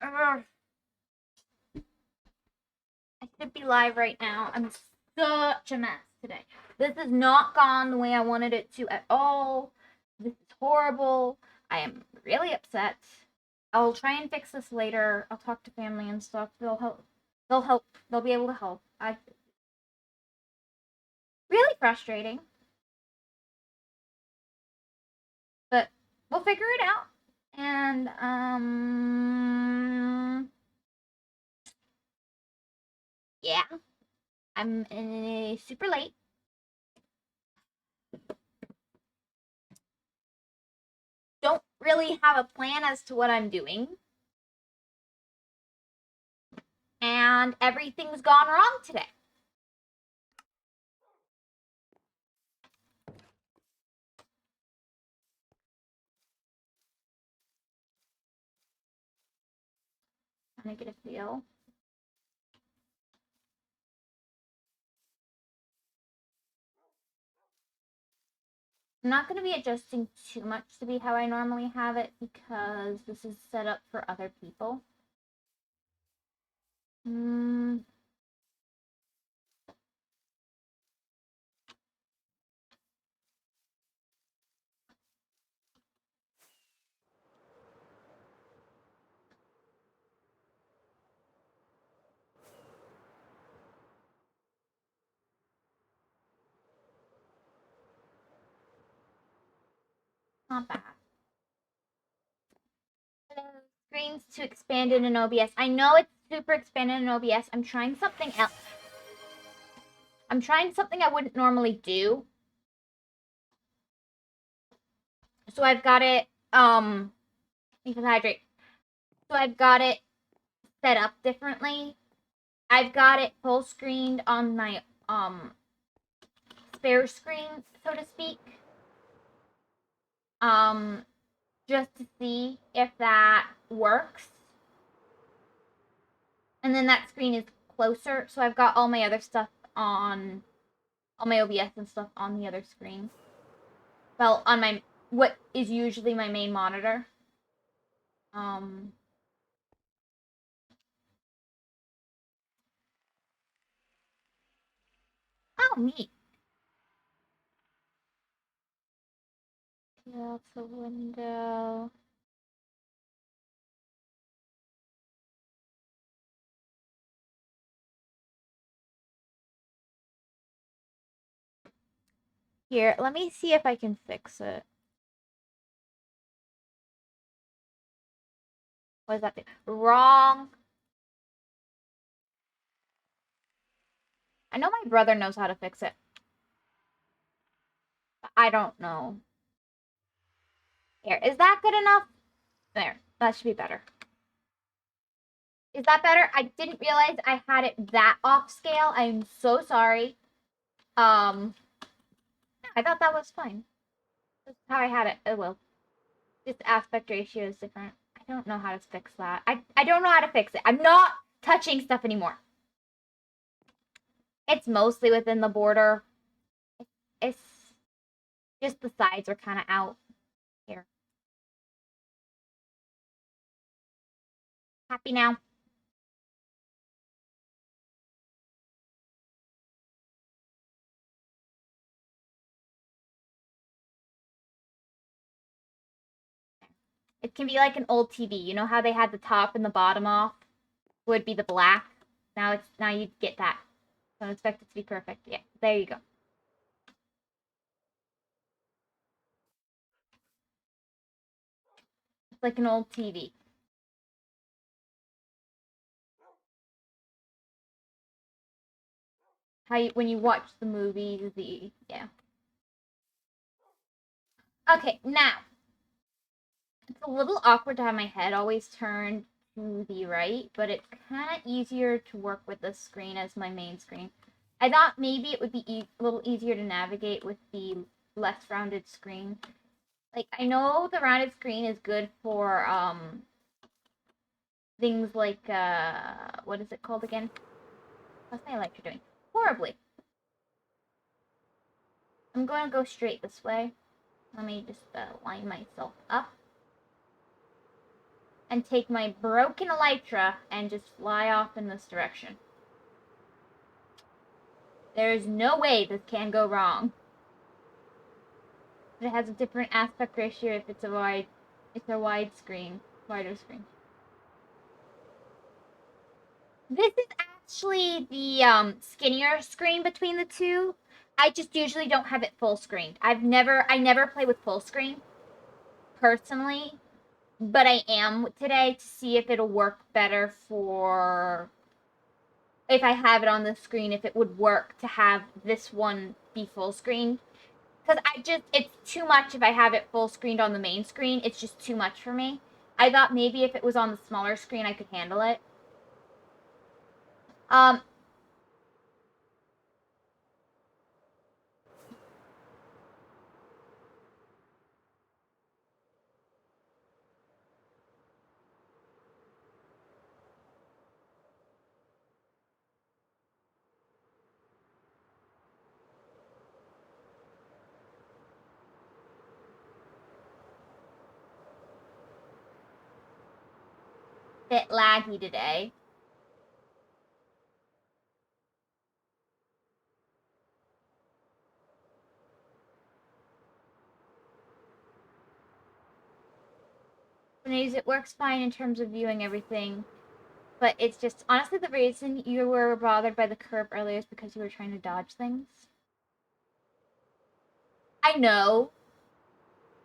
Ugh. I should be live right now. I'm such a mess today. This has not gone the way I wanted it to at all. This is horrible. I am really upset. I'll try and fix this later. I'll talk to family and stuff. They'll help. They'll help. They'll be able to help. Really frustrating. But we'll figure it out. And yeah. I'm super late. Don't really have a plan as to what I'm doing. And everything's gone wrong today. Trying to get a feel. I'm not going to be adjusting too much to be how I normally have it because this is set up for other people. Not bad. Screens to expand in an OBS. I know it's super expanded in OBS. I'm trying something else. I'm trying something I wouldn't normally do. So I've got it, need to hydrate. So I've got it set up differently. I've got it full screened on my, spare screen, so to speak. Just to see if that works. And then that screen is closer, so I've got all my other stuff on, all my OBS and stuff on the other screen. Well, on my, what is usually my main monitor. Oh, neat. Get out the window. Here, let me see if I can fix it. What does that do? Wrong. I know my brother knows how to fix it. But I don't know. Here, is that good enough? There, that should be better. Is that better? I didn't realize I had it that off scale. I'm so sorry. I thought that was fine. That's how I had it. Oh well. This aspect ratio is different. I don't know how to fix that. I don't know how to fix it. I'm not touching stuff anymore. It's mostly within the border. It's just the sides are kind of out here. Happy now? It can be like an old TV. You know how they had the top and the bottom off? Would be the black. Now you get that. Don't expect it to be perfect. Yeah, there you go. It's like an old TV. When you watch the movies, yeah. Okay, now it's a little awkward to have my head always turned to the right, but it's kind of easier to work with this screen as my main screen. I thought maybe it would be a little easier to navigate with the less rounded screen. Like, I know the rounded screen is good for, things like, what is it called again? What's my electric doing? Horribly. I'm going to go straight this way. Let me just line myself up. and take my broken elytra and just fly off in this direction. There's no way this can go wrong. It has a different aspect ratio if it's a wide screen, wider screen. This is actually the skinnier screen between the two. I just usually don't have it full screened. I never play with full screen personally, but I am today to see if it'll work better for if I have it on the screen, if it would work to have this one be full screen. Because it's too much if I have it full screened on the main screen. It's just too much for me. I thought maybe if it was on the smaller screen, I could handle it. Bit laggy today. It works fine in terms of viewing everything, but it's just honestly the reason you were bothered by the curve earlier is because you were trying to dodge things. I know,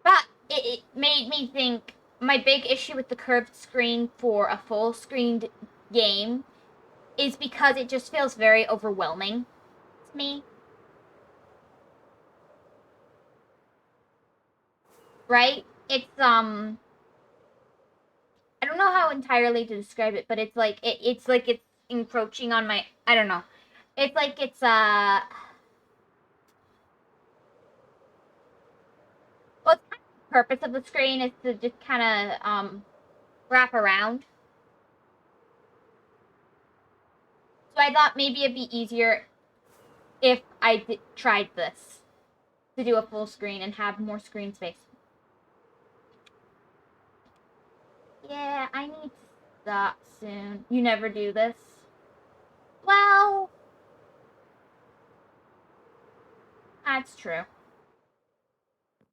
but it made me think my big issue with the curved screen for a full screened game is because it just feels very overwhelming to me. Right? It's I don't know how entirely to describe it, but it's like it's like it's encroaching on my I don't know. It's like it's well, it's kind of the purpose of the screen is to just kind of wrap around. So I thought maybe it'd be easier if I tried this to do a full screen and have more screen space. Yeah, I need to stop soon. You never do this? Well, that's true.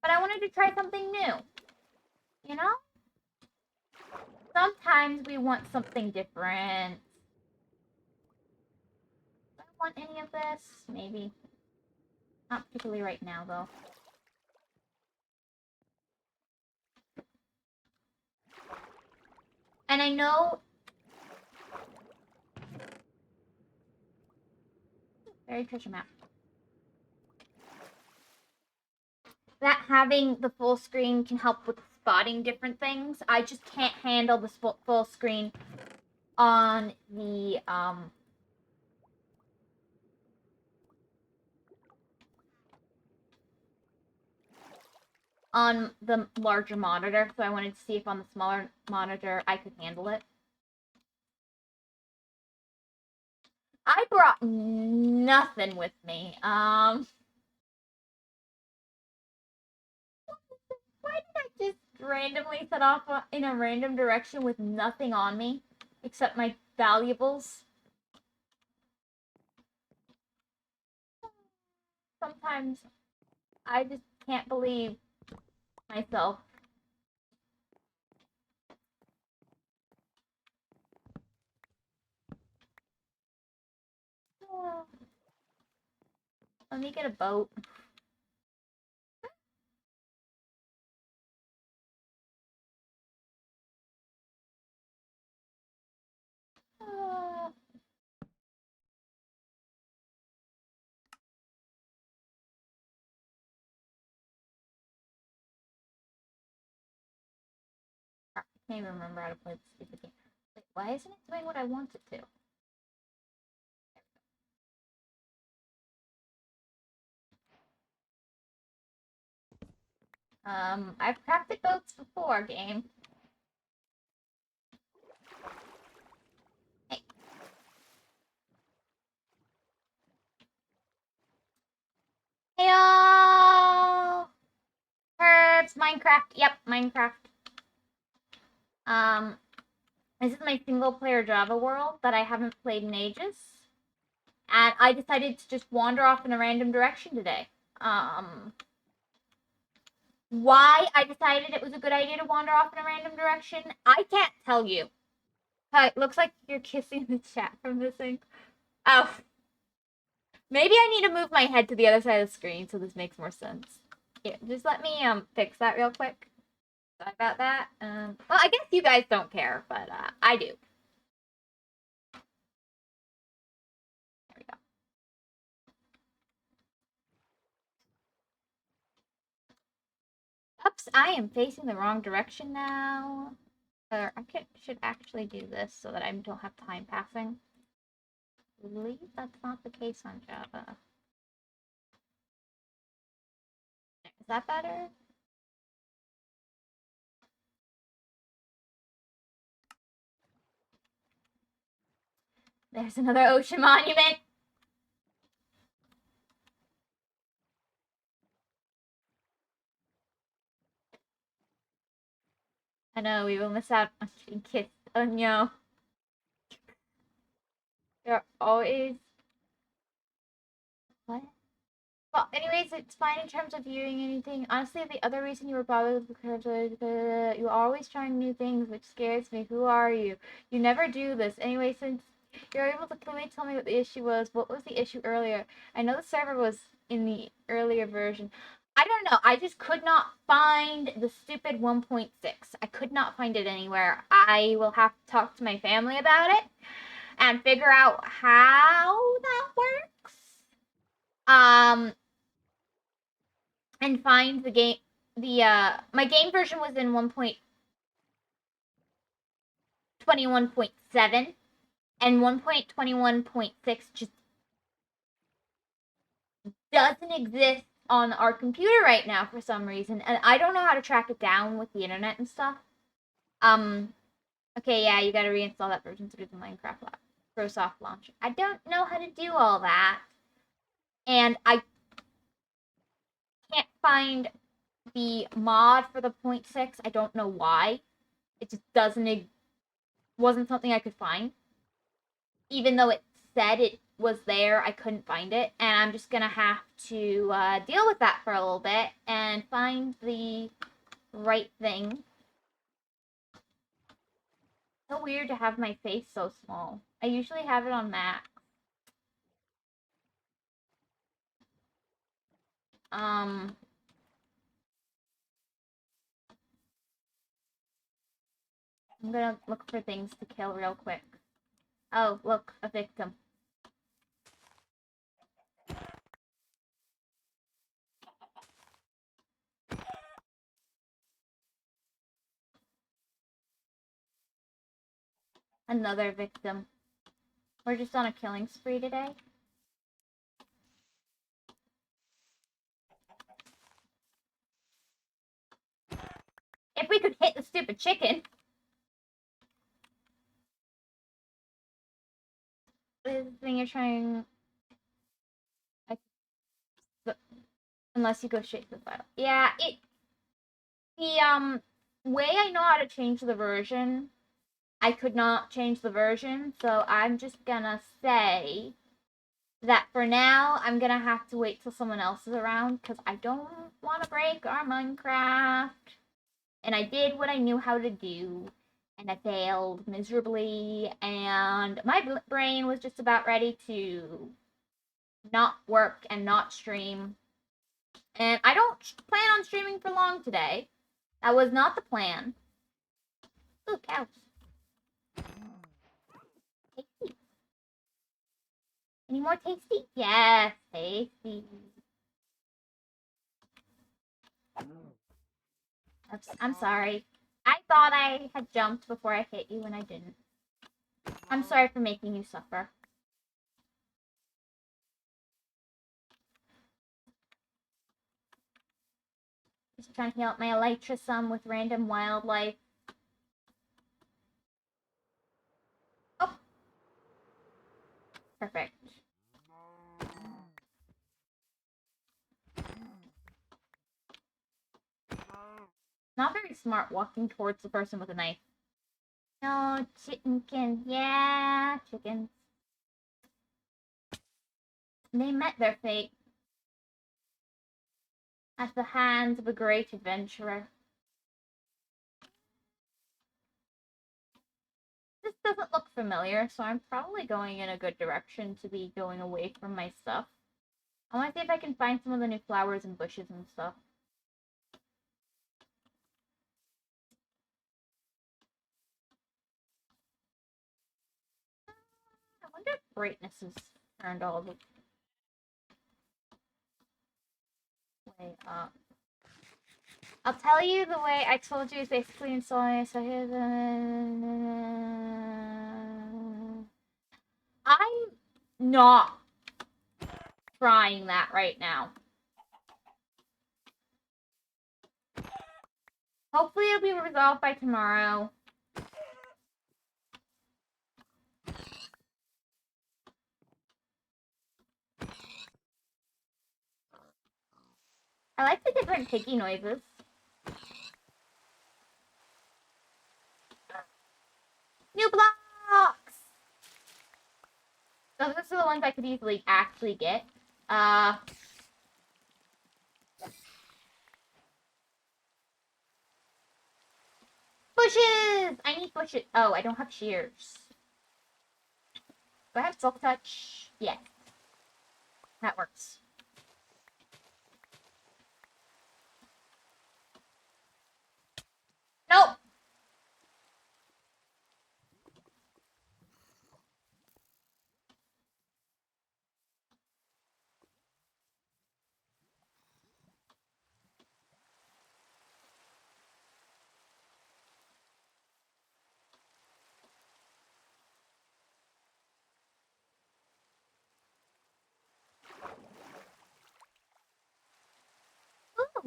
But I wanted to try something new. You know? Sometimes we want something different. Do I want any of this? Maybe. Not particularly right now, though. And I know... Very treasure map. That having the full screen can help with spotting different things. I just can't handle the full screen on the larger monitor, so I wanted to see if on the smaller monitor I could handle it. I brought nothing with me. Why did I just randomly set off in a random direction with nothing on me except my valuables? Sometimes I just can't believe myself. Let me get a boat. I can't even remember how to play this stupid game. Wait, why isn't it doing what I want it to? I've crafted boats before, game. Hey. Heyo! Herbs, Minecraft. Yep, Minecraft. This is my single player Java world that I haven't played in ages. And I decided to just wander off in a random direction today. Why I decided it was a good idea to wander off in a random direction, I can't tell you. It looks like you're kissing the chat from this thing. Oh. Maybe I need to move my head to the other side of the screen so this makes more sense. Here, just let me fix that real quick. Sorry about that. Well, I guess you guys don't care, but I do. There we go. Oops, I am facing the wrong direction now. I should actually do this so that I don't have time passing. I believe that's not the case on Java. Is that better? There's another ocean monument. I know, we will miss out on getting kissed. Oh no. They're always... What? Well, anyways, it's fine in terms of viewing anything. Honestly, the other reason you were bothered with because you're always trying new things, which scares me. Who are you? You never do this. Anyway, since you're able to clearly tell me what the issue was, what was the issue earlier? I know the server was in the earlier version. I don't know. I just could not find the stupid 1.6. I could not find it anywhere. I will have to talk to my family about it and figure out how that works. And find the game. My game version was in 1.21.7, and 1.21.6 just doesn't exist on our computer right now for some reason, and I don't know how to track it down with the internet and stuff. Okay, yeah, you gotta reinstall that version through the Minecraft Microsoft launcher. I don't know how to do all that, and I can't find the mod for the 0.6. I don't know why. It just wasn't something I could find. Even though it said it was there, I couldn't find it. And I'm just gonna have to deal with that for a little bit and find the right thing. So weird to have my face so small. I usually have it on max. I'm gonna look for things to kill real quick. Oh, look, a victim. Another victim. We're just on a killing spree today. If we could hit the stupid chicken. This thing you're trying... Unless you go straight to the file. Yeah, the way I know how to change the version, I could not change the version, so I'm just gonna say that for now, I'm gonna have to wait till someone else is around, because I don't want to break our Minecraft. And I did what I knew how to do, and I failed miserably, and my brain was just about ready to not work and not stream. And I don't plan on streaming for long today. That was not the plan. Ooh, cows. Tasty. Any more tasty? Yes, tasty. Oops, I'm sorry. I thought I had jumped before I hit you and I didn't. I'm sorry for making you suffer. Just trying to heal up my elytra some with random wildlife. Oh. Perfect. Not very smart walking towards the person with a knife. No, chicken. Yeah, chickens. They met their fate at the hands of a great adventurer. This doesn't look familiar, so I'm probably going in a good direction to be going away from my stuff. I want to see if I can find some of the new flowers and bushes and stuff. I wonder if brightness is turned all the way up. I'll tell you the way I told you is basically installing so I'm not trying that right now. Hopefully it'll be resolved by tomorrow. I like the different piggy noises. New blocks! So those are the ones I could easily actually get. Bushes! I need bushes. Oh, I don't have shears. Do I have silk touch? Yeah. That works. Nope!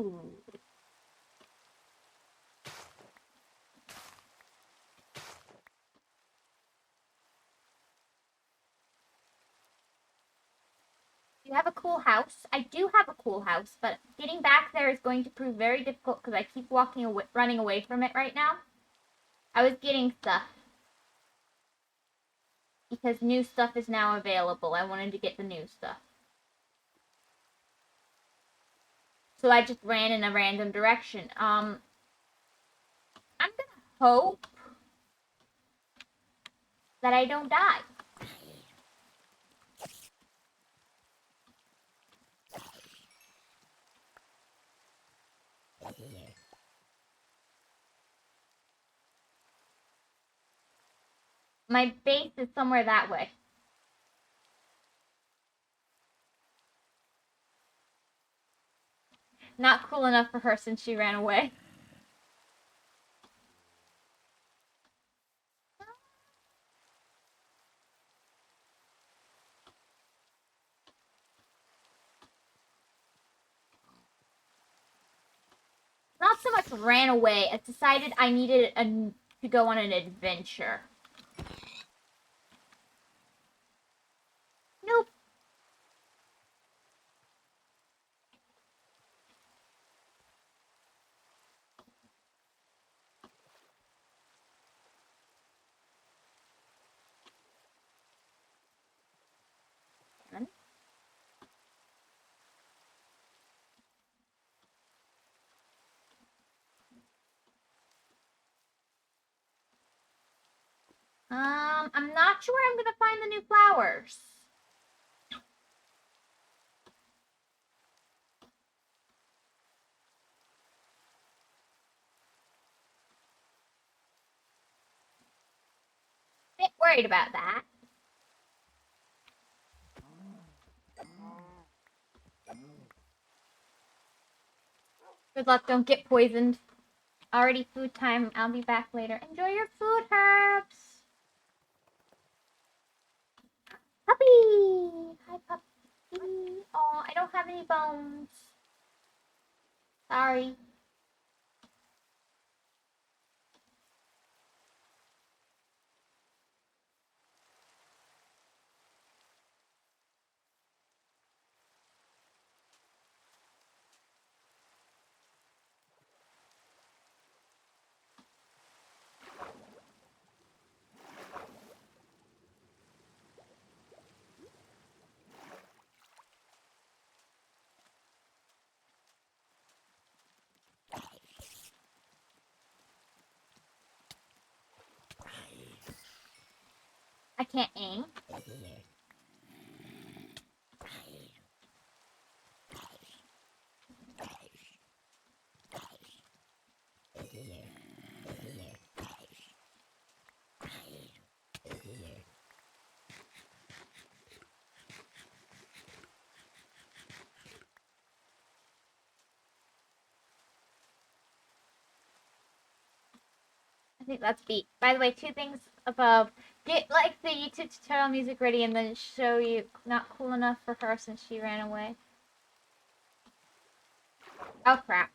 Ooh. You have a cool house. I do have a cool house, but getting back there is going to prove very difficult because I keep running away from it right now. I was getting stuff because new stuff is now available. I wanted to get the new stuff. So I just ran in a random direction. I'm gonna hope that I don't die. My base is somewhere that way. Not cool enough for her since she ran away. Not so much ran away. I decided I needed to go on an adventure. Nope. I'm not sure where I'm gonna find the new flowers. Bit worried about that. Good luck, don't get poisoned. Already food time. I'll be back later. Enjoy your food, Herbs. Puppy! Hi, puppy. Oh, I don't have any bones. Sorry. I can't aim. I think that's beat. By the way, two things above. Get like the YouTube tutorial music ready and then show you not cool enough for her since she ran away. Oh crap.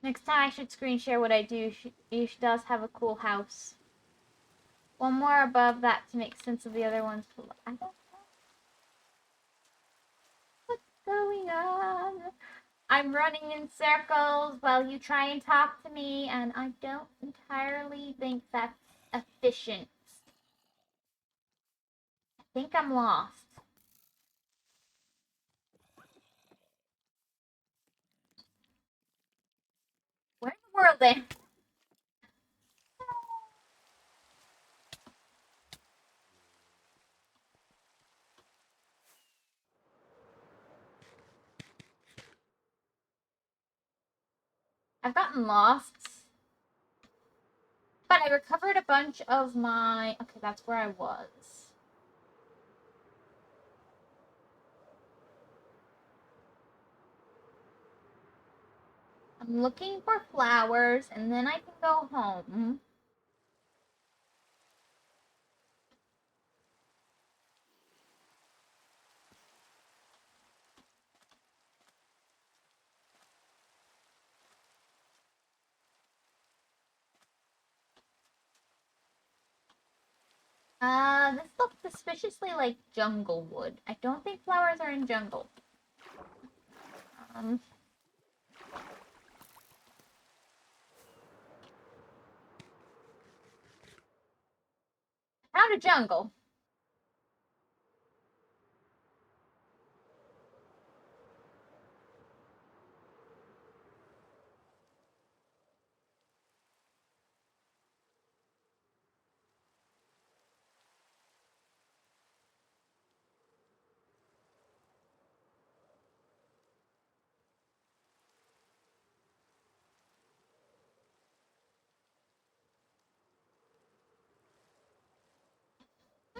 Next time I should screen share what I do. She does have a cool house. One more above that to make sense of the other ones. I don't know what's going on. I'm running in circles while you try and talk to me, and I don't entirely think that's efficient. I think I'm lost. Where in the world then? I've gotten lost. But I recovered a bunch of my... Okay, that's where I was. I'm looking for flowers, and then I can go home. This looks suspiciously like jungle wood. I don't think flowers are in jungle. Um, Found a jungle.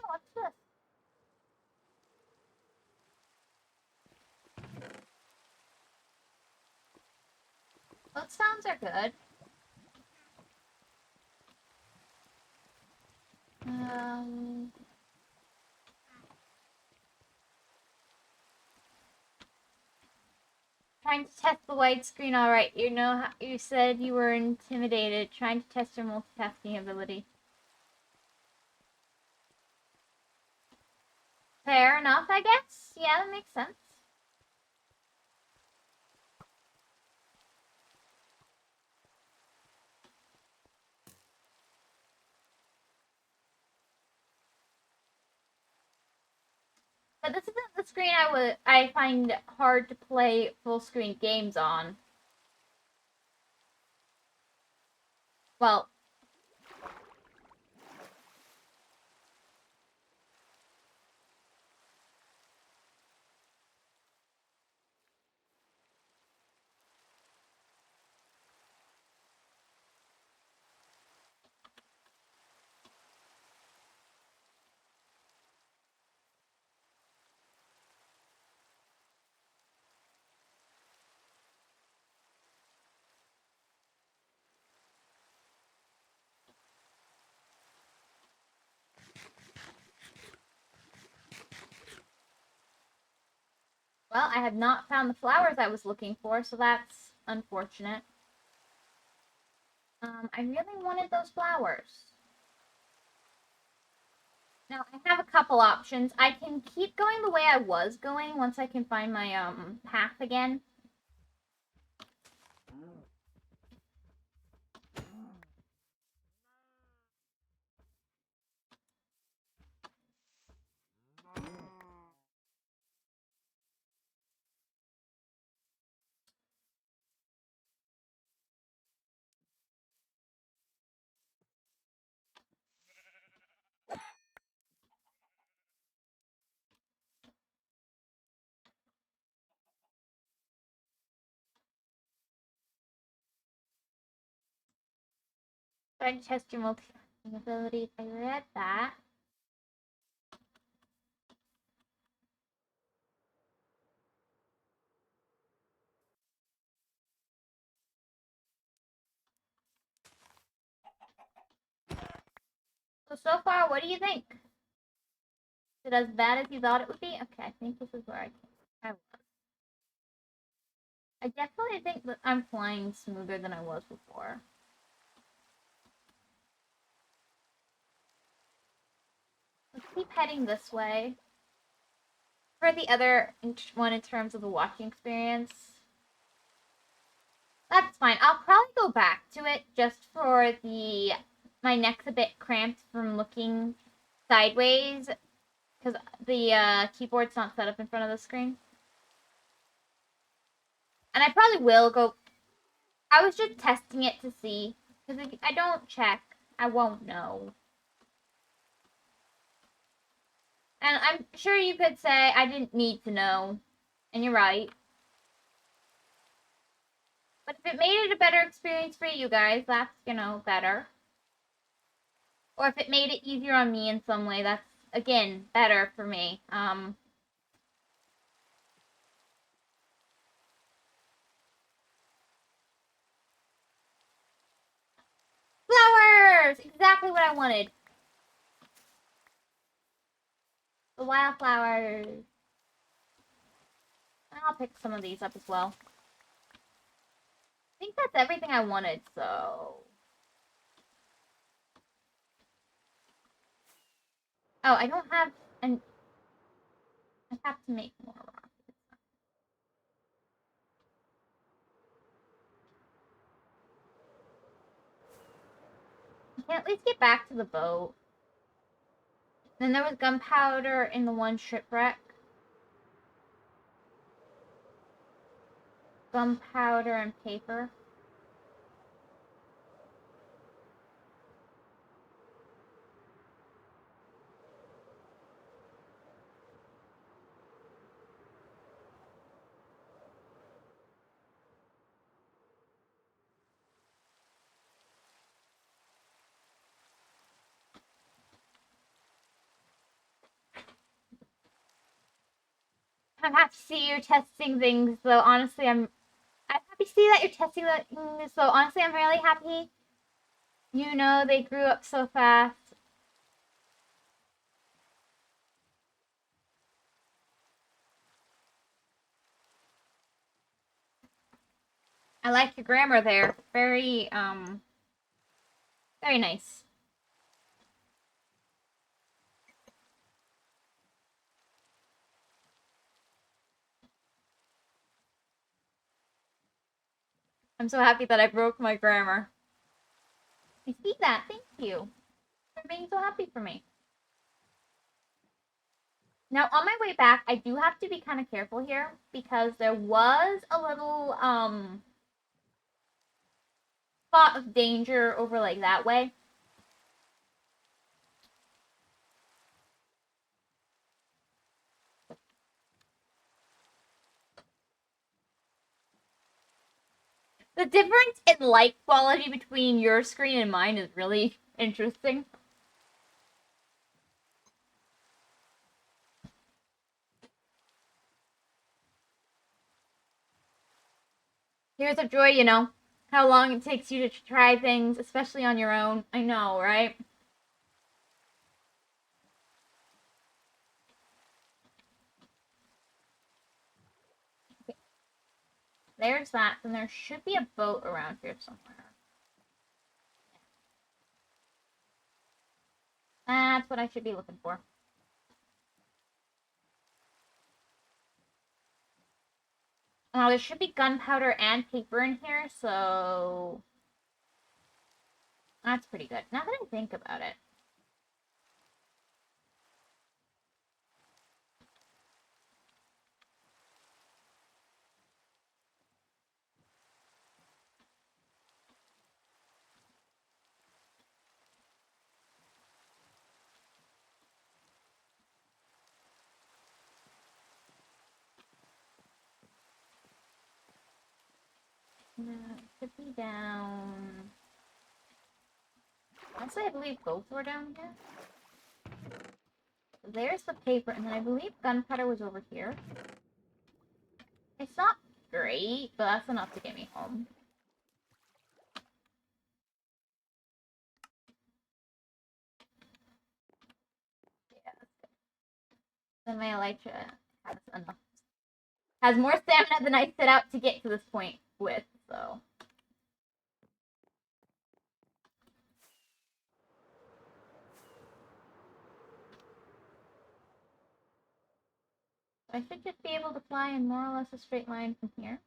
Oh, what's this? Both sounds are good. Um, Trying to test the widescreen. All right, you know how you said you were intimidated. Trying to test your multitasking ability. Fair enough, I guess. Yeah, that makes sense. But this isn't the screen I find hard to play full screen games on. Well, I have not found the flowers I was looking for, so that's unfortunate. I really wanted those flowers. Now, I have a couple options. I can keep going the way I was going once I can find my, path again. Trying to test your multitasking abilities. I read that. So far, what do you think? Is it as bad as you thought it would be? Okay, I think this is where I was. I definitely think that I'm flying smoother than I was before. Let's keep heading this way. For the other one in terms of the watching experience, that's fine. I'll probably go back to it just for my neck's a bit cramped from looking sideways because the keyboard's not set up in front of the screen. And I probably will go. I was just testing it to see because if I don't check, I won't know. And I'm sure you could say I didn't need to know, and you're right. But if it made it a better experience for you guys, that's, better. Or if it made it easier on me in some way, that's, again, better for me. Flowers! Exactly what I wanted. The wildflowers. I'll pick some of these up as well. I think that's everything I wanted, so... Oh, I don't have... And I have to make more rockets. I can at least get back to the boat. Then there was gunpowder in the one shipwreck. Gunpowder and paper. I'm happy to see you're testing things, though. Honestly, I'm happy to see that you're testing things, so honestly, I'm really happy. They grew up so fast. I like your grammar there. Very, very nice. I'm so happy that I broke my grammar. I see that. Thank you for being so happy for me. Now, on my way back, I do have to be kind of careful here because there was a little, spot of danger over, like, that way. The difference in light quality between your screen and mine is really interesting. Here's a joy, how long it takes you to try things, especially on your own. I know, right? Okay. There's that. Then there should be a boat around here somewhere. That's what I should be looking for. There should be gunpowder and paper in here, so that's pretty good. Now that I think about it. No, it should be down. Honestly, I believe both were down here. There's the paper, and then I believe gunpowder was over here. It's not great, but that's enough to get me home. Yeah. Then my elytra has enough. Has more stamina than I set out to get to this point with, so. I should just be able to fly in more or less a straight line from here.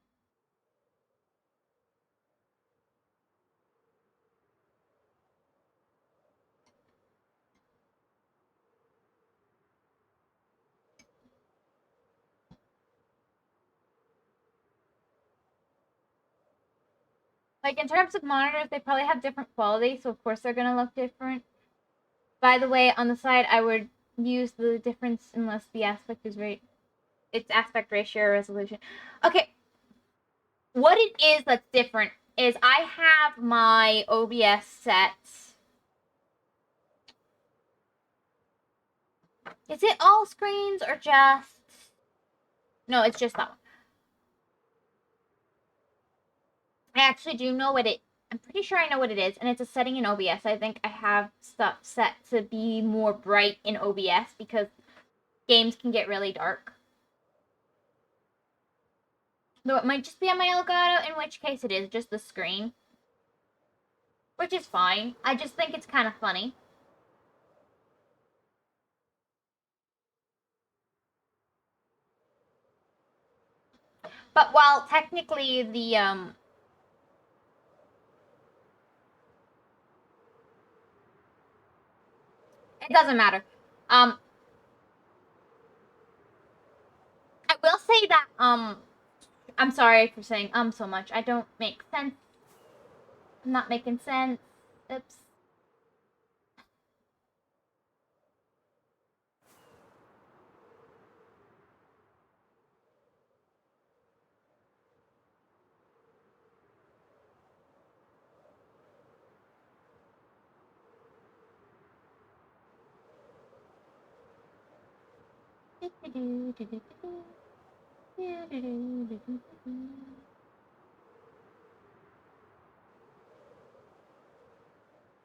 Like, in terms of monitors, they probably have different quality, so of course they're going to look different. By the way, on the side, I would use the difference unless the aspect is right. It's aspect ratio or resolution. Okay. What it is that's different is I have my OBS set. Is it all screens or just... No, it's just that one. I actually do know what it... I'm pretty sure I know what it is, and it's a setting in OBS. I think I have stuff set to be more bright in OBS because games can get really dark. Though it might just be on my Elgato, in which case it is just the screen. Which is fine. I just think it's kind of funny. But while technically the, it doesn't matter. I will say that, I'm sorry for saying so much. I don't make sense. I'm not making sense. Oops.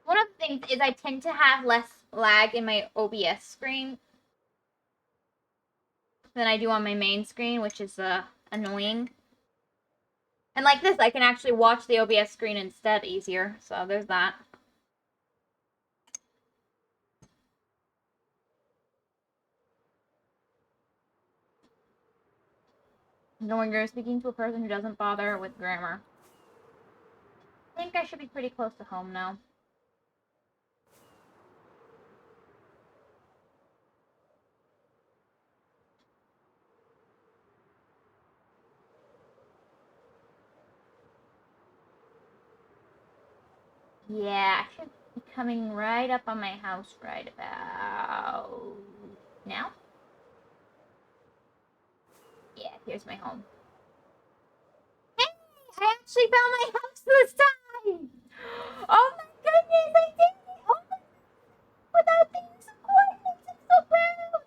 One of the things is I tend to have less lag in my OBS screen than I do on my main screen, which is annoying. And like this, I can actually watch the OBS screen instead easier, so there's that. Knowing you're speaking to a person who doesn't bother with grammar. I think I should be pretty close to home now. Yeah, I should be coming right up on my house right about now. Yeah, here's my home. Hey, I actually found my house this time! Oh my goodness, I did it! Oh my, without the use of coordinates, I'm so proud!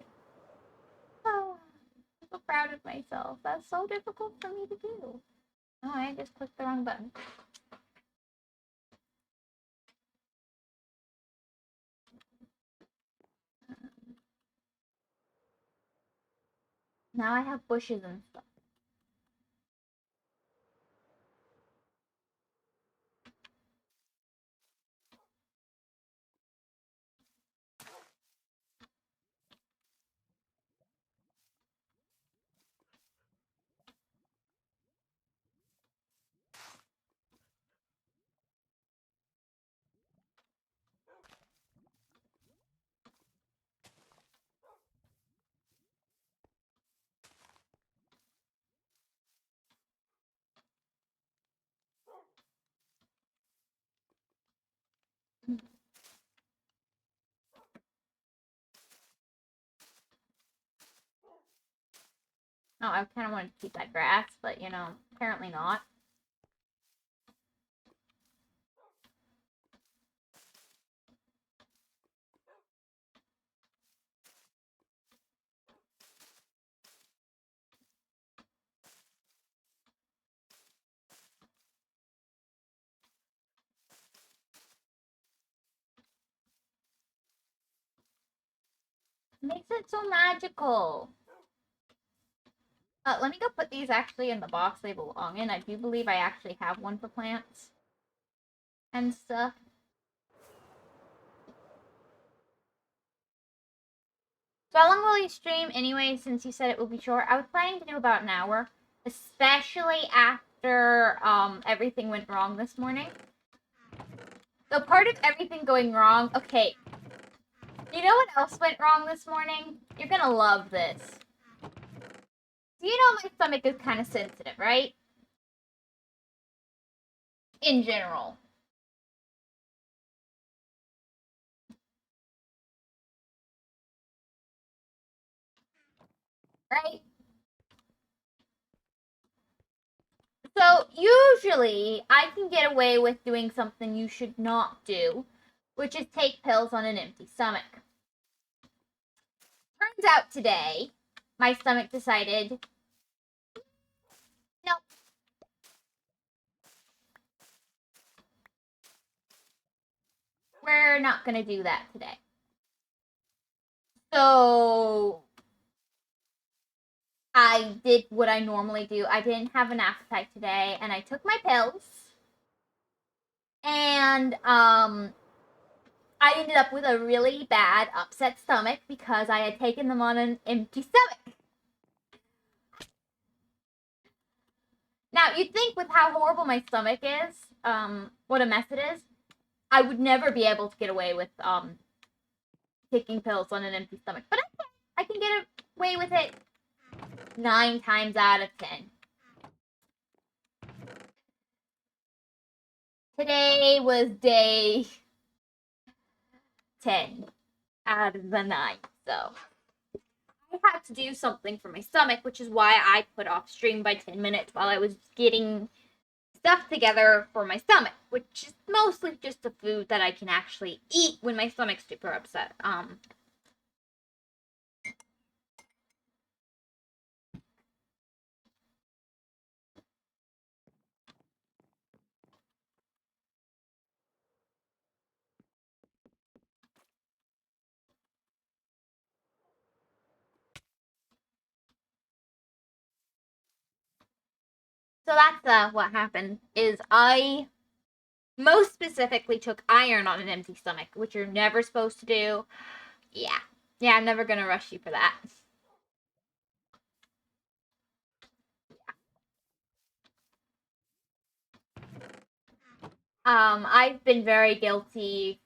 Oh, I'm so proud of myself. That's so difficult for me to do. Oh, I just clicked the wrong button. Now I have bushes and stuff. Oh, I kind of wanted to keep that grass, but you know, apparently not. makes it so magical. Let me go put these actually in the box they belong in. I do believe I actually have one for plants and stuff. So how long will you stream anyway, since you said it will be short? I was planning to do about an hour, especially after everything went wrong this morning. So part of everything going wrong, okay, you know what else went wrong this morning? You're gonna love this. So you know my stomach is kind of sensitive, right? In general. Right? So usually I can get away with doing something you should not do, which is take pills on an empty stomach. Turns out today, my stomach decided, no, we're not gonna do that today. So I did what I normally do. I didn't have an appetite today, and I took my pills. And I ended up with a really bad upset stomach because I had taken them on an empty stomach. Now, you'd think with how horrible my stomach is, what a mess it is, I would never be able to get away with taking pills on an empty stomach. But I can get away with it 9 times out of 10. Today was day 10 out of the 9, so I had to do something for my stomach, which is why I put off stream by 10 minutes while I was getting stuff together for my stomach, which is mostly just the food that I can actually eat when my stomach's super upset. So that's what happened, is I most specifically took iron on an empty stomach, which you're never supposed to do. Yeah, I'm never gonna rush you for that. I've been very guilty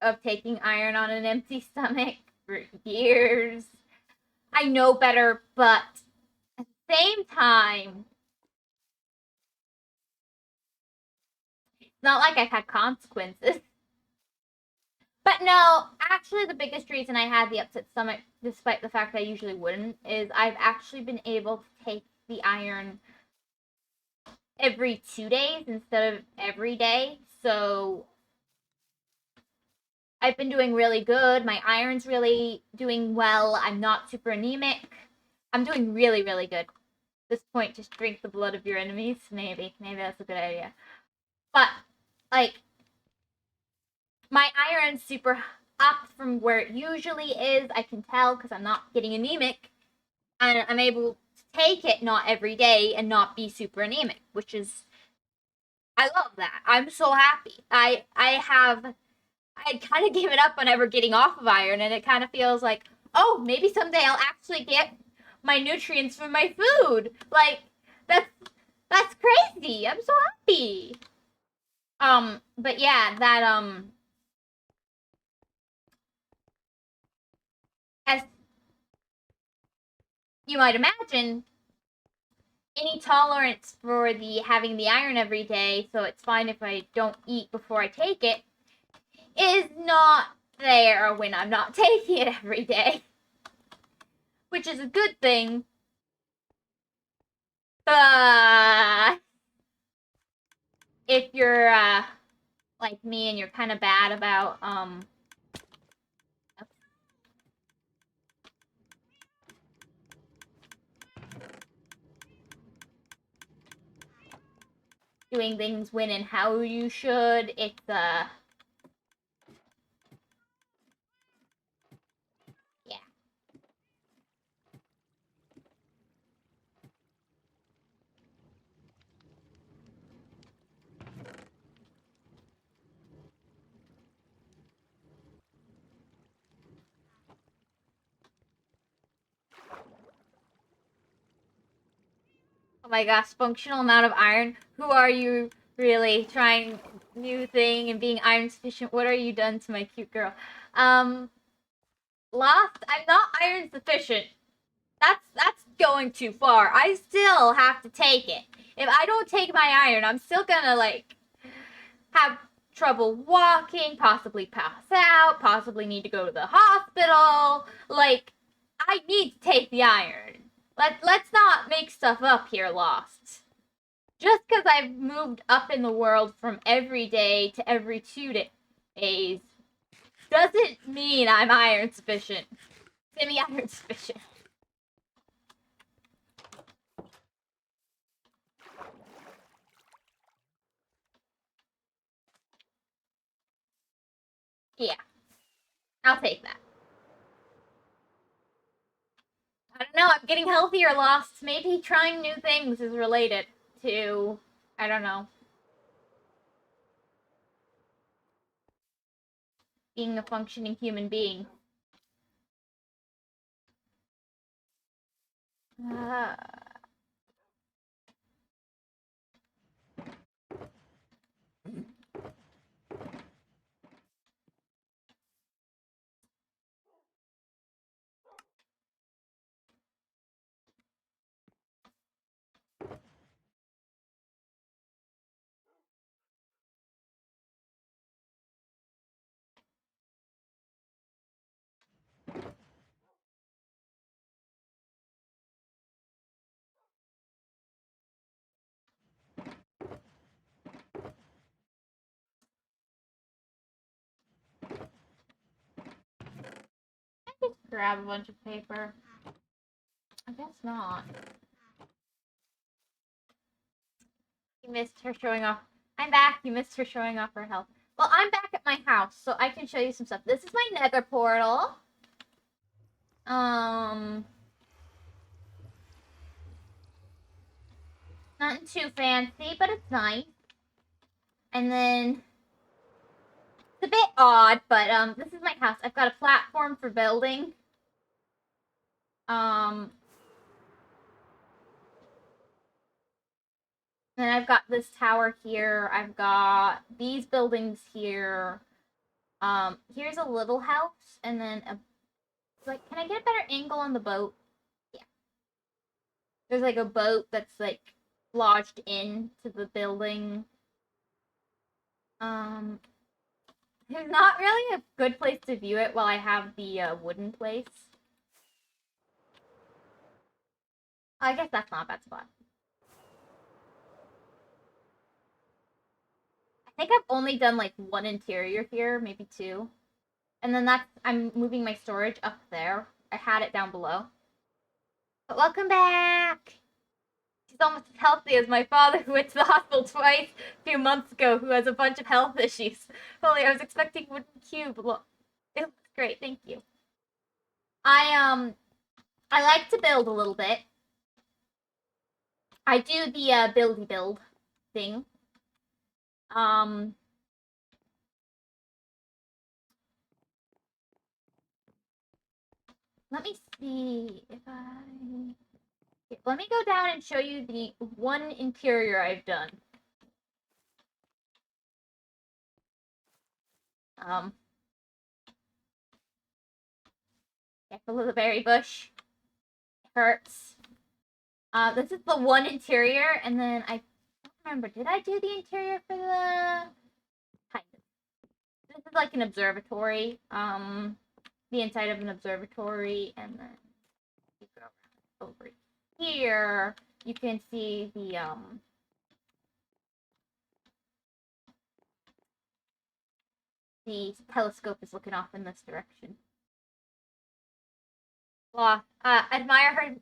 of taking iron on an empty stomach for years. I know better, but at the same time, it's not like I've had consequences. But no, actually, the biggest reason I had the upset stomach, despite the fact I usually wouldn't, is I've actually been able to take the iron every 2 days instead of every day. So I've been doing really good. My iron's really doing well. I'm not super anemic. I'm doing really, really good. At this point, just drink the blood of your enemies. Maybe that's a good idea. But, like, my iron's super up from where it usually is. I can tell because I'm not getting anemic. And I'm able to take it not every day and not be super anemic, which is, I love that. I'm so happy. I kind of given up on ever getting off of iron, and it kind of feels like, oh, maybe someday I'll actually get my nutrients from my food. Like, that's crazy. I'm so happy. But yeah, that as you might imagine, any tolerance for the having the iron every day, so it's fine if I don't eat before I take it, is not there when I'm not taking it every day. Which is a good thing. But if you're like me and you're kind of bad about doing things when and how you should, it's Oh my gosh, functional amount of iron. Who are you really trying new thing and being iron sufficient? What are you done to my cute girl? Lost, I'm not iron sufficient. That's going too far. I still have to take it. If I don't take my iron, I'm still gonna like have trouble walking, possibly pass out, possibly need to go to the hospital. Like, I need to take the iron. Let's not make stuff up here, Lost. Just because I've moved up in the world from every day to every 2 days doesn't mean I'm iron sufficient. Semi-iron sufficient. Yeah, I'll take that. I don't know, I'm getting healthier, Lost. Maybe trying new things is related to, I don't know, being a functioning human being. Uh, just grab a bunch of paper. I guess not. You missed her showing off. I'm back. You missed her showing off her health. Well, I'm back at my house, so I can show you some stuff. This is my nether portal. Nothing too fancy, but it's nice. And then it's a bit odd, but this is my house. I've got a platform for building. Then I've got this tower here. I've got these buildings here. Here's a little house, and then like, can I get a better angle on the boat? Yeah. There's like a boat that's like lodged into the building. There's not really a good place to view it while I have the wooden place. I guess that's not a bad spot. I think I've only done like one interior here, maybe two. And then I'm moving my storage up there. I had it down below. But welcome back! She's almost as healthy as my father, who went to the hospital twice a few months ago, who has a bunch of health issues. Holy, I was expecting wooden cube. Look, it looks great. Thank you. I like to build a little bit. I do the buildy build thing. Let me see if I. Let me go down and show you the one interior I've done. Careful of the berry bush. It hurts. This is the one interior, and then I don't remember. Did I do the interior for the? Kind of. This is like an observatory. The inside of an observatory, and then you go over here. You can see the telescope is looking off in this direction. Well, admire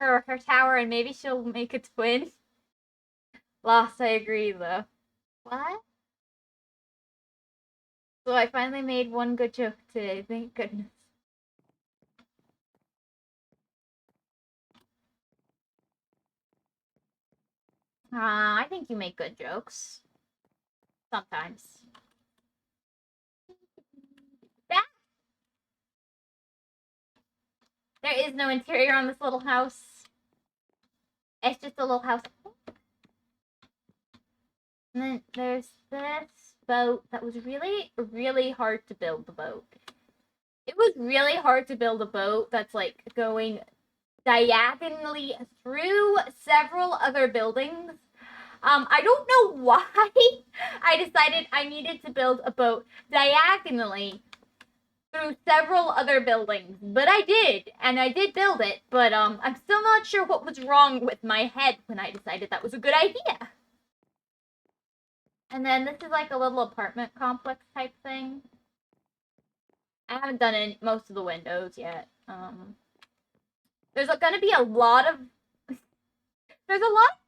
her tower, and maybe she'll make a twin. Lost, I agree though. What? So I finally made one good joke today, thank goodness. I think you make good jokes. Sometimes. That there is no interior on this little house. It's just a little house. And then there's this boat that was really, really hard to build the boat. It was really hard to build a boat that's like going diagonally through several other buildings. I don't know why I decided I needed to build a boat diagonally through several other buildings, but I did, and I did build it, but I'm still not sure what was wrong with my head when I decided that was a good idea. And then this is like a little apartment complex type thing. I haven't done most of the windows yet. There's gonna be a lot of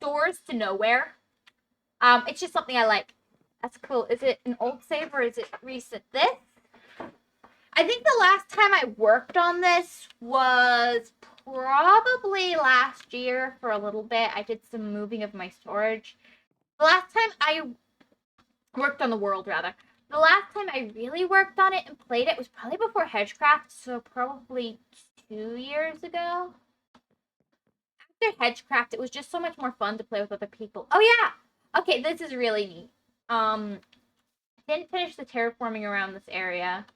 doors to nowhere. It's just something I like. That's cool. Is it an old save or is it recent? This? I think the last time I worked on this was probably last year for a little bit. I did some moving of my storage. The last time I worked on the world, rather. The last time I really worked on it and played it was probably before Hedgecraft, so probably 2 years ago. After Hedgecraft, it was just so much more fun to play with other people. Oh yeah! Okay, this is really neat. Didn't finish the terraforming around this area.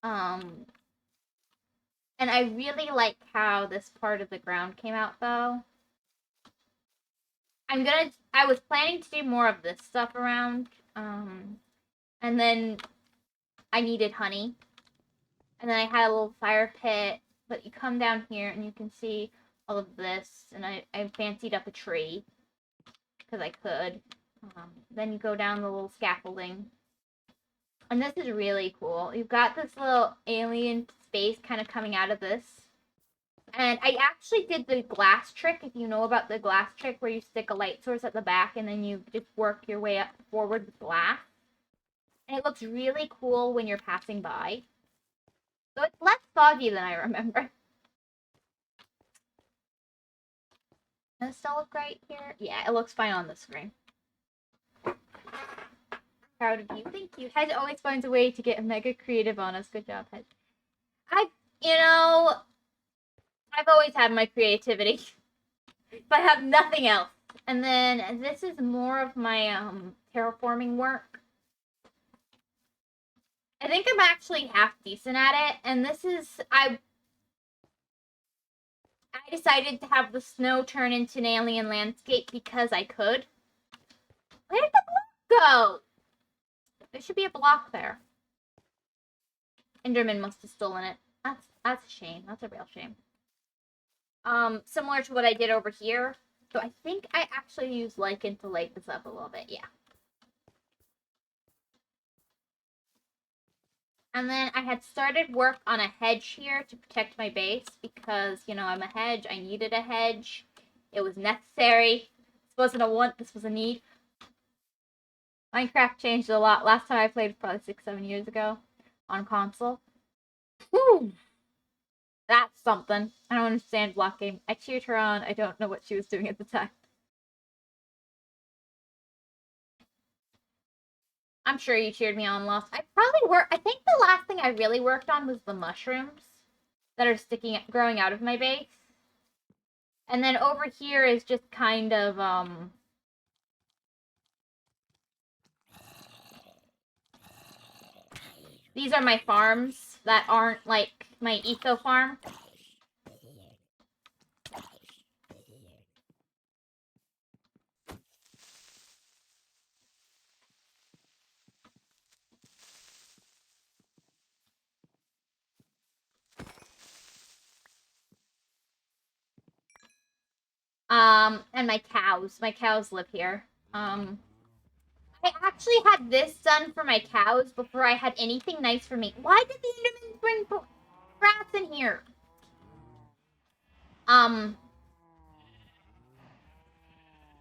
And I really like how this part of the ground came out, though. I was planning to do more of this stuff around, and then I needed honey. And then I had a little fire pit, but you come down here and you can see all of this, and I fancied up a tree, because I could. Then you go down the little scaffolding. And this is really cool. You've got this little alien space kind of coming out of this. And I actually did the glass trick, if you know about the glass trick, where you stick a light source at the back and then you just work your way up forward with glass. And it looks really cool when you're passing by. So it's less foggy than I remember. Does it still look right here? Yeah, it looks fine on the screen. Proud of you. Thank you. Hedge always finds a way to get mega creative on us. Good job, Hedge. I've always had my creativity. If I have nothing else. And then this is more of my terraforming work. I think I'm actually half decent at it. And this is I decided to have the snow turn into an alien landscape because I could. Where did the block go? There should be a block there. Enderman must have stolen it. That's a shame. That's a real shame. Similar to what I did over here. So I think I actually used lichen to light this up a little bit. Yeah. And then I had started work on a hedge here to protect my base because, I'm a hedge. I needed a hedge. It was necessary. This wasn't a want, this was a need. Minecraft changed a lot. Last time I played was probably 6-7 years ago on console. Whew. That's something. I don't understand block game. I cheered her on. I don't know what she was doing at the time. I'm sure you cheered me on, Lost. I think the last thing I really worked on was the mushrooms that are growing out of my base. And then over here is just kind of, these are my farms that aren't like my eco farm. And my cows. My cows live here. I actually had this done for my cows before I had anything nice for me. Why did the Endermans bring rats in here?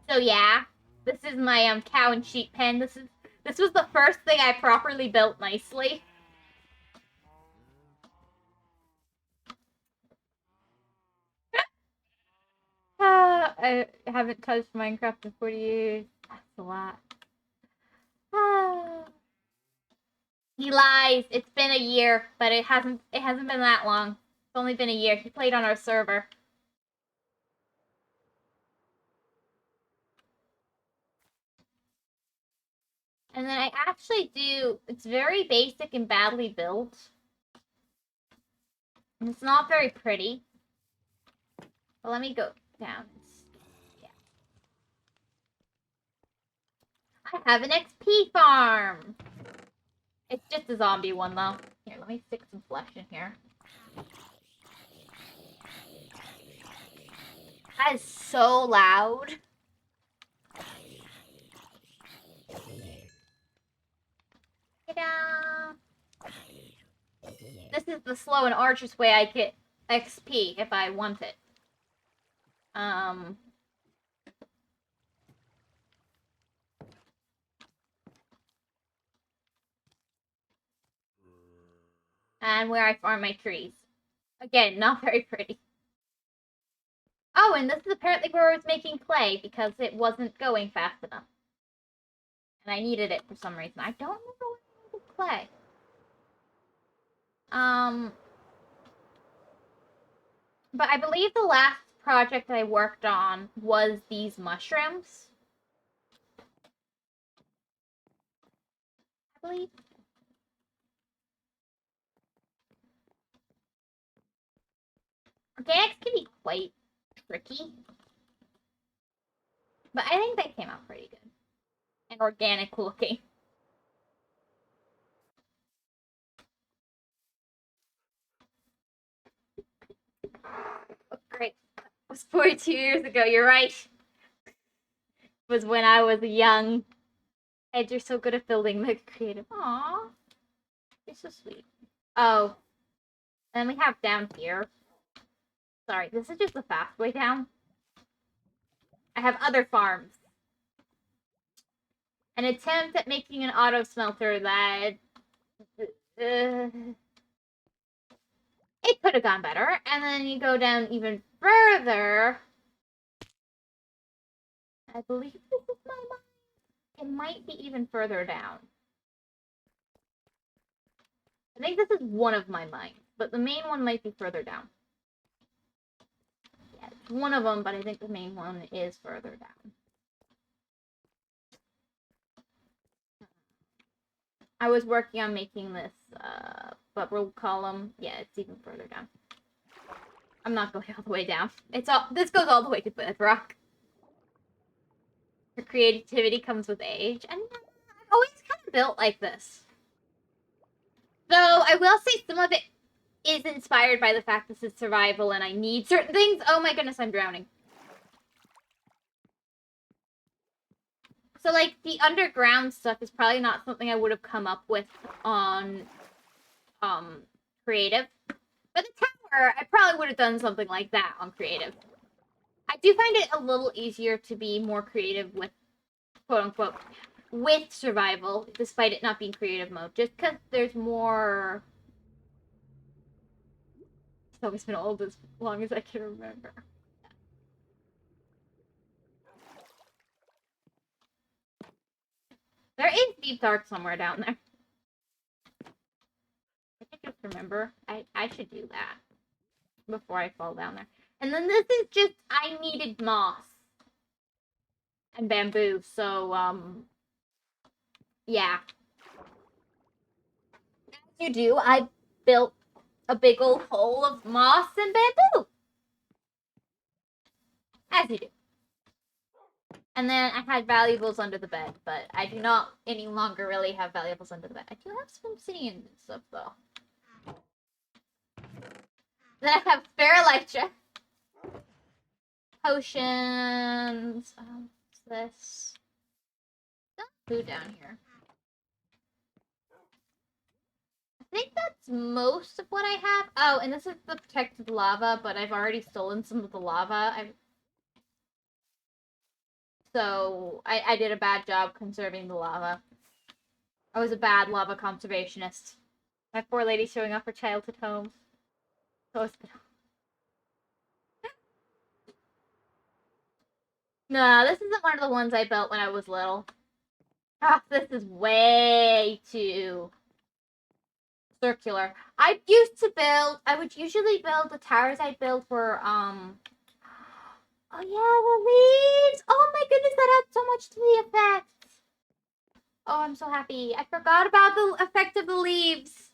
So yeah, this is my cow and sheep pen. This was the first thing I properly built nicely. I haven't touched Minecraft in 40 years. That's a lot. He lies. It's been a year, but it hasn't been that long. It's only been a year. He played on our server. And then I actually do, it's very basic and badly built. And it's not very pretty. But let me go down. Yeah. I have an XP farm. It's just a zombie one though. Here, let me stick some flesh in here. That is so loud. Ta-da! This is the slow and arduous way I get XP if I want it. And where I farm my trees. Again, not very pretty. Oh, and this is apparently where I was making clay because it wasn't going fast enough. And I needed it for some reason. I don't remember what I needed clay. But I believe the last project I worked on was these mushrooms. I believe. Organics can be quite tricky. But I think they came out pretty good. And organic looking. Oh, great. It was 42 years ago, you're right. It was when I was young. Ed, you're so good at building the creative. Aww. You're so sweet. Oh. And then we have down here. Sorry, this is just the fast way down. I have other farms. An attempt at making an auto smelter that it could have gone better. And then you go down even further. I believe this is my mine. It might be even further down. I think this is one of my mines, but the main one might be further down. Yeah, it's one of them, but I think the main one is further down. I was working on making this bubble column. Yeah, it's even further down. I'm not going all the way down. This goes all the way to bedrock. Your creativity comes with age, and I've always kind of built like this. Though I will say some of it is inspired by the fact this is survival and I need certain things. Oh my goodness, I'm drowning. So, like, the underground stuff is probably not something I would have come up with on, creative. But the tower, I probably would have done something like that on creative. I do find it a little easier to be more creative with, quote-unquote, with survival, despite it not being creative mode. Just because there's more... It's always been old as long as I can remember. There is deep dark somewhere down there. I can just remember. I should do that before I fall down there. And then this is just, I needed moss and bamboo, so, yeah. As you do, I built a big old hole of moss and bamboo. As you do. And then I had valuables under the bed, but I do not any longer really have valuables under the bed. I do have some obsidian and stuff, though. Then I have spare elytra. Potions. What's this? There's food down here. I think that's most of what I have. Oh, and this is the protected lava, but I've already stolen some of the lava. So I did a bad job conserving the lava. I was a bad lava conservationist. My poor lady showing off her childhood home. So no, this isn't one of the ones I built when I was little. Ah, this is way too circular. I would usually build, the towers I built were, oh yeah, the leaves! Oh my goodness, that adds so much to the effect! Oh, I'm so happy. I forgot about the effect of the leaves.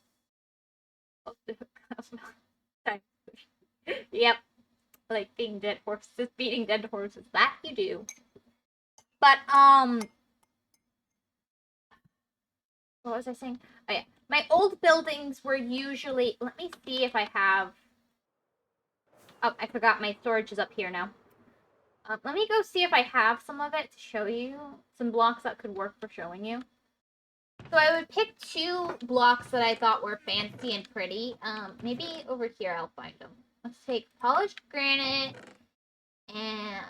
Yep. Like being dead horses, beating dead horses. That you do. But, what was I saying? Oh, yeah. My old buildings were usually, let me see if I have, oh, I forgot my storage is up here now. Let me go see if I have some of it to show you. Some blocks that could work for showing you. So I would pick 2 blocks that I thought were fancy and pretty. Maybe over here I'll find them. Let's take polished granite, and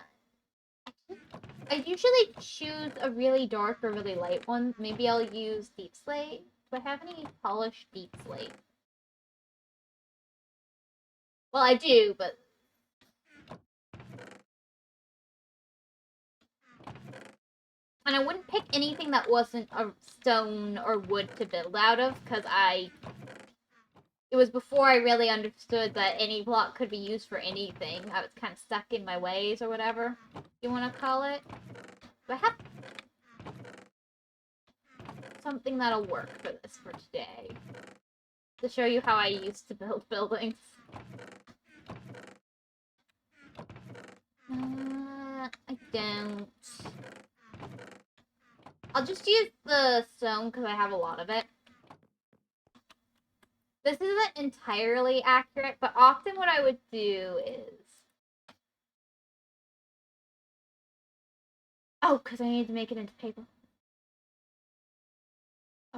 I usually choose a really dark or really light one. Maybe I'll use deep slate. Do I have any polished deep slate? Well, I do, but and I wouldn't pick anything that wasn't a stone or wood to build out of, because it was before I really understood that any block could be used for anything. I was kind of stuck in my ways or whatever you want to call it. Do I have something that'll work for this for today? To show you how I used to build buildings. I don't. I'll just use the stone because I have a lot of it. This isn't entirely accurate, but often what I would do is... Oh, because I need to make it into paper.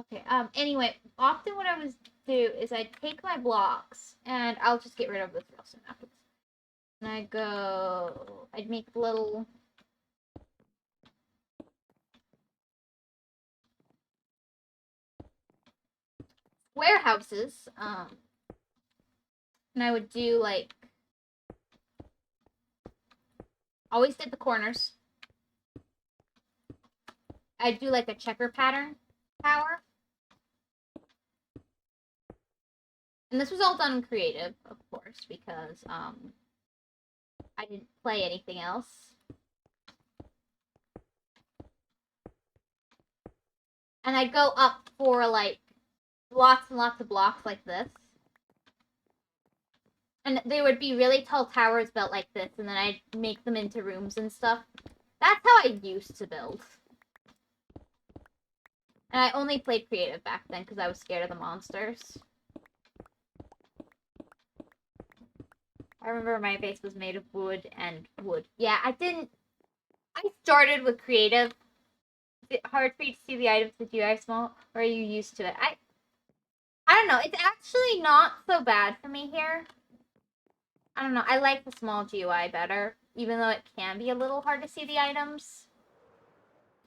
Okay, anyway, often what I would do is I'd take my blocks, and I'll just get rid of this real soon after this. And I'd make little... warehouses, and I would do, like... Always did the corners. I'd do, like, a checker pattern tower. And this was all done in creative, of course, because, I didn't play anything else. And I'd go up for, like, lots and lots of blocks like this. And they would be really tall towers built like this, and then I'd make them into rooms and stuff. That's how I used to build. And I only played creative back then because I was scared of the monsters. I remember my base was made of wood and wood. Yeah, I started with creative. Is it hard for you to see the items that you have small, or are you used to it? I don't know. It's actually not so bad for me here. I don't know. I like the small GUI better, even though it can be a little hard to see the items.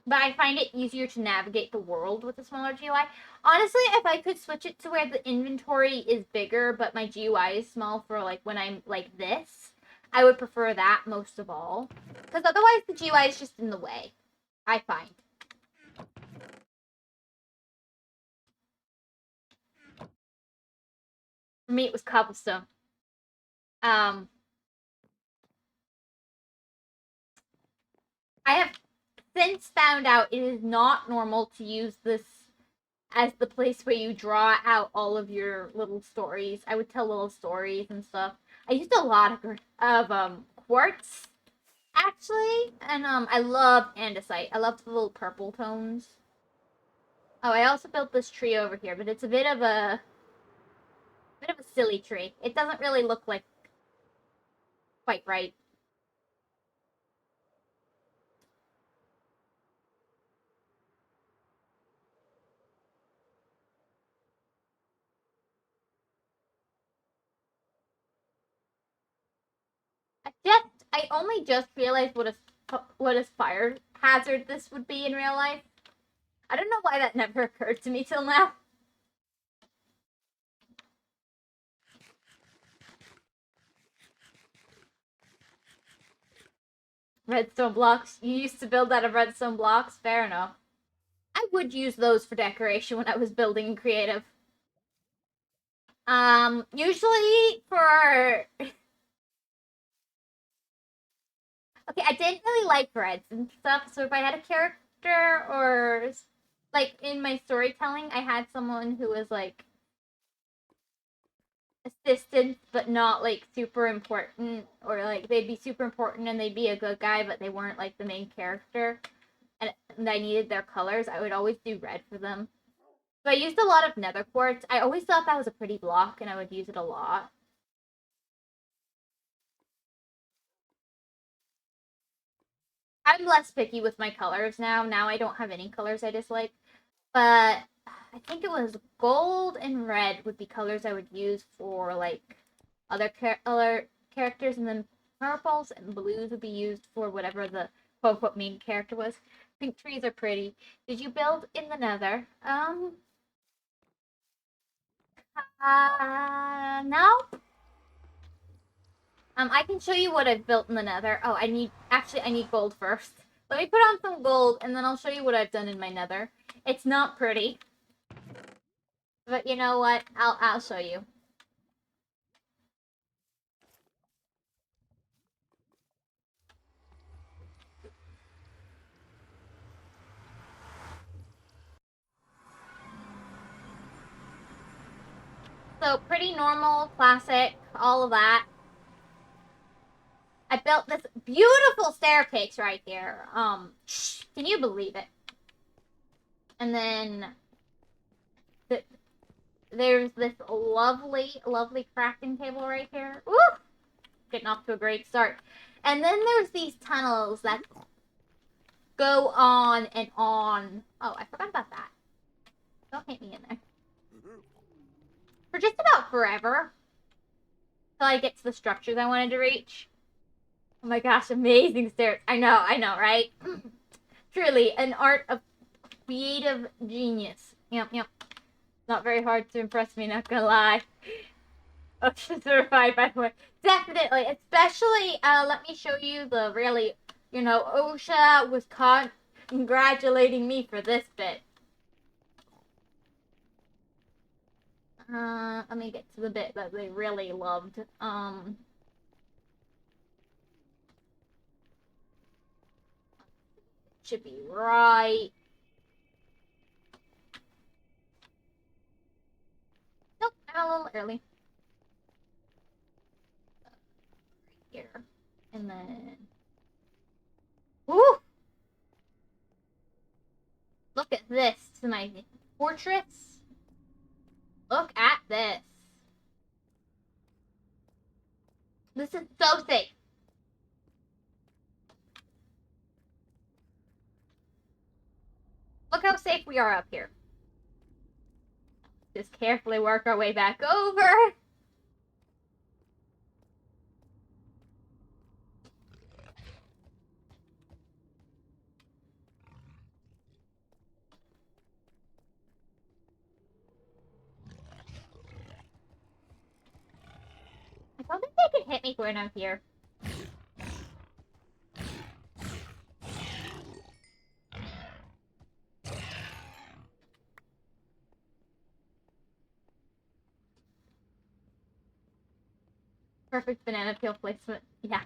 But I find it easier to navigate the world with a smaller GUI. Honestly, if I could switch it to where the inventory is bigger, but my GUI is small for, like, when I'm like this, I would prefer that most of all. Because otherwise the GUI is just in the way, I find. For me, it was cobblestone. I have since found out it is not normal to use this as the place where you draw out all of your little stories. I would tell little stories and stuff. I used a lot of quartz, actually, and I love andesite. I love the little purple tones. Oh, I also built this tree over here, but it's a bit of a silly tree. It doesn't really look like quite right. I only just realized what a fire hazard this would be in real life. I don't know why that never occurred to me till now. Redstone blocks. You used to build out of redstone blocks? Fair enough. I would use those for decoration when I was building creative. Usually for... Okay, I didn't really like reds and stuff, so if I had a character or like in my storytelling, I had someone who was like assistant, but not like super important, or like they'd be super important and they'd be a good guy, but they weren't like the main character. And I needed their colors. I would always do red for them. So I used a lot of nether quartz. I always thought that was a pretty block, and I would use it a lot. I'm less picky with my colors now. Now I don't have any colors I dislike. But I think it was gold and red would be colors I would use for like other characters, and then purples and blues would be used for whatever the quote unquote main character was. Pink trees are pretty. Did you build in the nether? No. I can show you what I've built in the nether. Oh, I need gold first. Let me put on some gold, and then I'll show you what I've done in my nether. It's not pretty, but you know what? I'll show you. So pretty normal, classic, all of that. I built this beautiful staircase right here. Can you believe it? And then there's this lovely, lovely crafting table right here. Woo! Getting off to a great start. And then there's these tunnels that go on and on. Oh, I forgot about that. Don't hit me in there. For just about forever. Till I get to the structures I wanted to reach. Oh my gosh, amazing stairs. I know, right? Truly, an art of creative genius. Yep. Not very hard to impress me, not gonna lie. Ocean certified, by the way. Definitely. Especially, let me show you the really, OSHA was congratulating me for this bit. Let me get to the bit that they really loved. Should be right. Nope, I'm a little early. Right here. And then... Woo! Look at this. To my fortress. Look at this. This is so safe. Look how safe we are up here. Just carefully work our way back over. I don't think they can hit me when I'm here. Perfect banana peel placement. Yeah.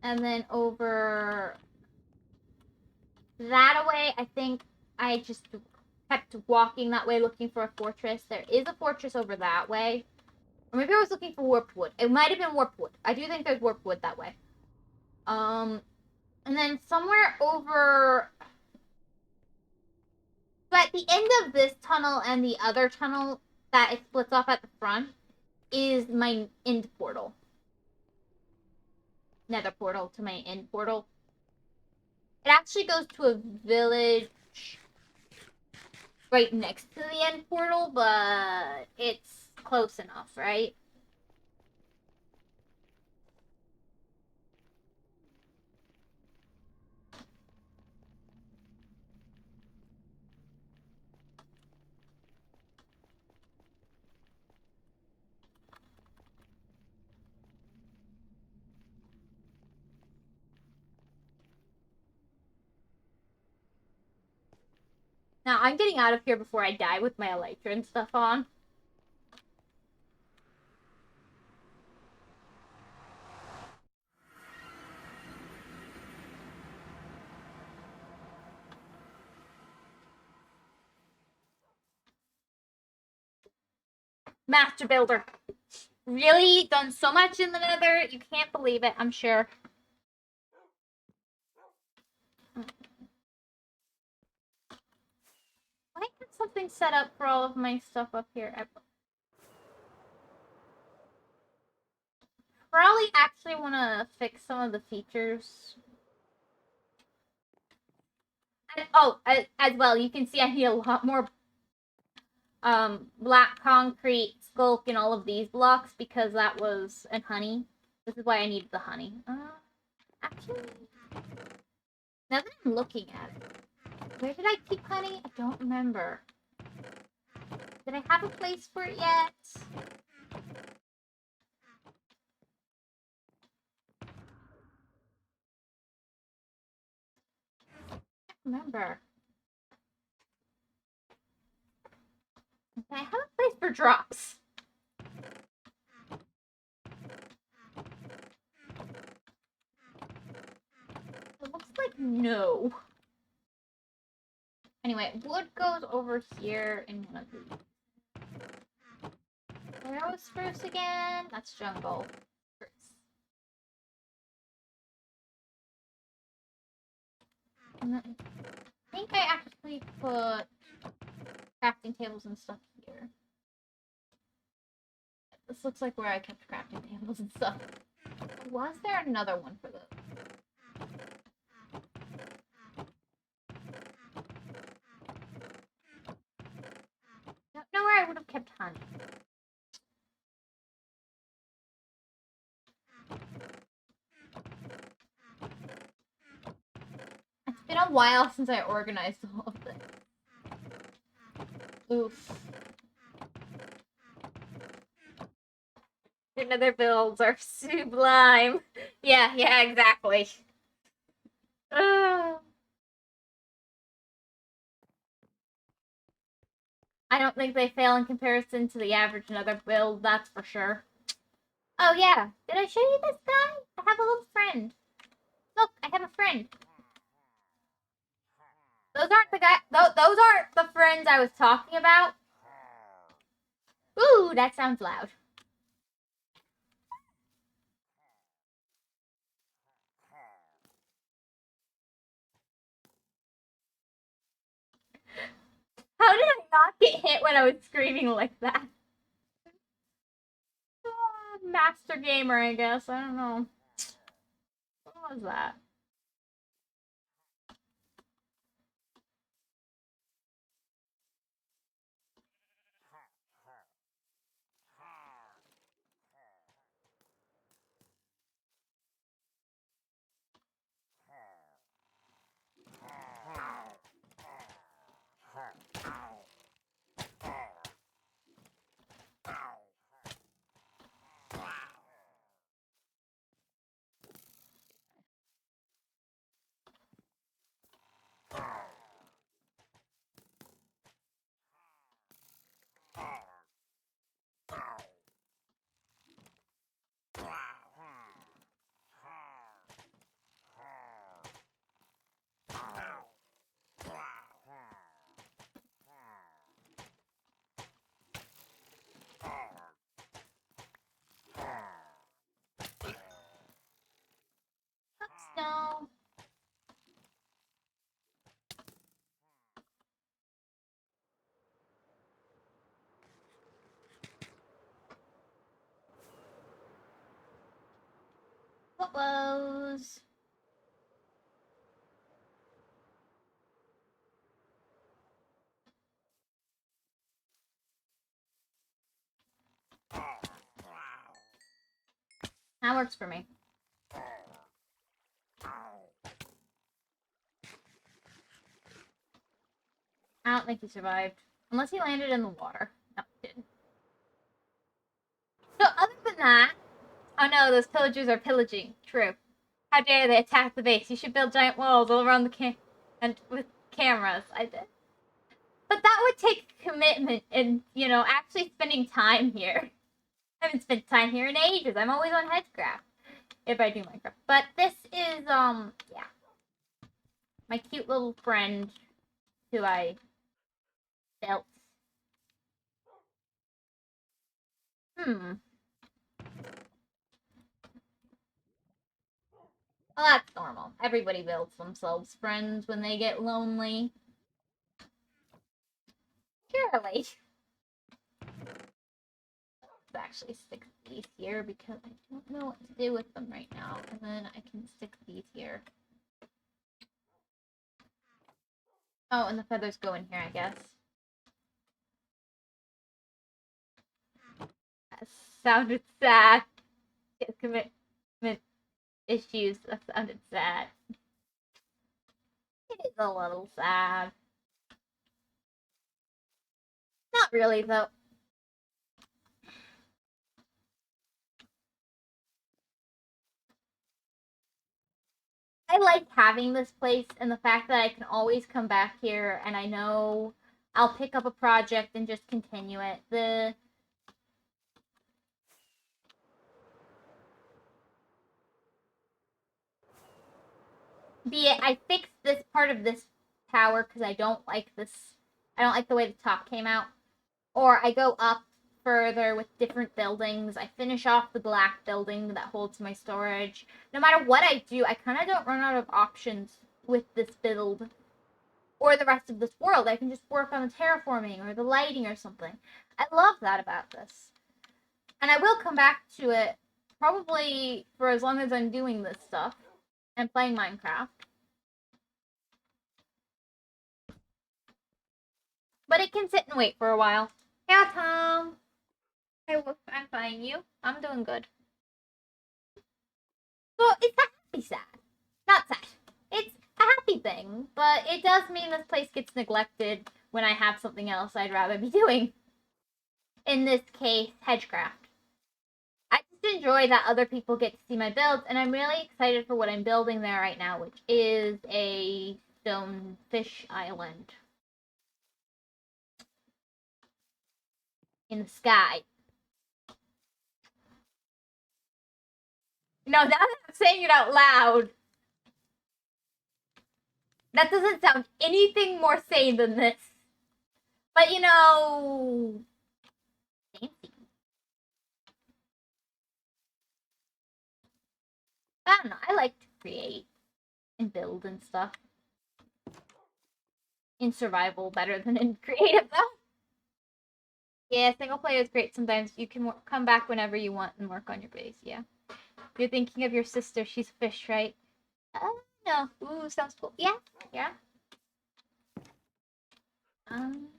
And then over that way, I think I just kept walking that way looking for a fortress. There is a fortress over that way. Or maybe I was looking for warped wood. It might have been warped wood. I do think there's warped wood that way. And then somewhere over... So at the end of this tunnel and the other tunnel that it splits off at the front is my end portal. Nether portal to my end portal. It actually goes to a village right next to the end portal, but it's close enough, right? Now, I'm getting out of here before I die with my elytra and stuff on. Master builder. Really done so much in the nether. You can't believe it, I'm sure. I have something set up for all of my stuff up here. I probably actually want to fix some of the features. And, oh, as well, you can see I need a lot more black concrete, sculk, and all of these blocks because that was, and honey. This is why I needed the honey. Actually, now that I'm looking at it, where did I keep honey? I don't remember. Did I have a place for it yet? I can't remember. Did I have a place for drops? It looks like no. Anyway, wood goes over here in one of these. Where was spruce again? That's jungle. Spruce. And then, I think I actually put crafting tables and stuff here. This looks like where I kept crafting tables and stuff. Was there another one for those? Don't know where I would have kept honey. It's been a while since I organized all of this. Oof. The nether builds are sublime. Yeah, exactly. I don't think they fail in comparison to the average nether build, that's for sure. Oh yeah, did I show you this guy? I have a little friend. Look, I have a friend. Those aren't the guy. Those aren't the friends I was talking about. Ooh, that sounds loud. How did I not get hit when I was screaming like that? Master gamer, I guess. I don't know. What was that? No. What was? That works for me. I don't think he survived. Unless he landed in the water. No, he didn't. So other than that, oh no, those pillagers are pillaging. True. How dare they attack the base? You should build giant walls all around the and with cameras. I did. But that would take commitment and, you know, actually spending time here. I haven't spent time here in ages. I'm always on Headcraft. If I do Minecraft. But this is, yeah. My cute little friend who I built. Hmm. Well, that's normal. Everybody builds themselves friends when they get lonely. Surely. Let's actually stick these here because I don't know what to do with them right now. And then I can stick these here. Oh, and the feathers go in here, I guess. That sounded sad. Commitment issues. That sounded sad. It is a little sad. Not really, though. I like having this place and the fact that I can always come back here and I know I'll pick up a project and just continue it. Be it I fixed this part of this tower because I don't like this. I don't like the way the top came out. Or I go up further with different buildings. I finish off the black building that holds my storage. No matter what I do, I kind of don't run out of options with this build or the rest of this world. I can just work on the terraforming or the lighting or something. I love that about this. And I will come back to it probably for as long as I'm doing this stuff and playing Minecraft. But it can sit and wait for a while. Yeah, Tom. I'm fine. You? I'm doing good. So it's a happy sad. Not sad. It's a happy thing, but it does mean this place gets neglected when I have something else I'd rather be doing. In this case, hedgecraft. I just enjoy that other people get to see my builds, and I'm really excited for what I'm building there right now, which is a stone fish island in the sky. No, now that I'm saying it out loud, that doesn't sound anything more sane than this. But you know, fancy. I don't know. I like to create and build and stuff. In survival, better than in creative, though. Yeah, single player is great sometimes. You can come back whenever you want and work on your base, yeah. You're thinking of your sister. She's a fish, right? No. Ooh, sounds cool. Yeah, yeah. Um,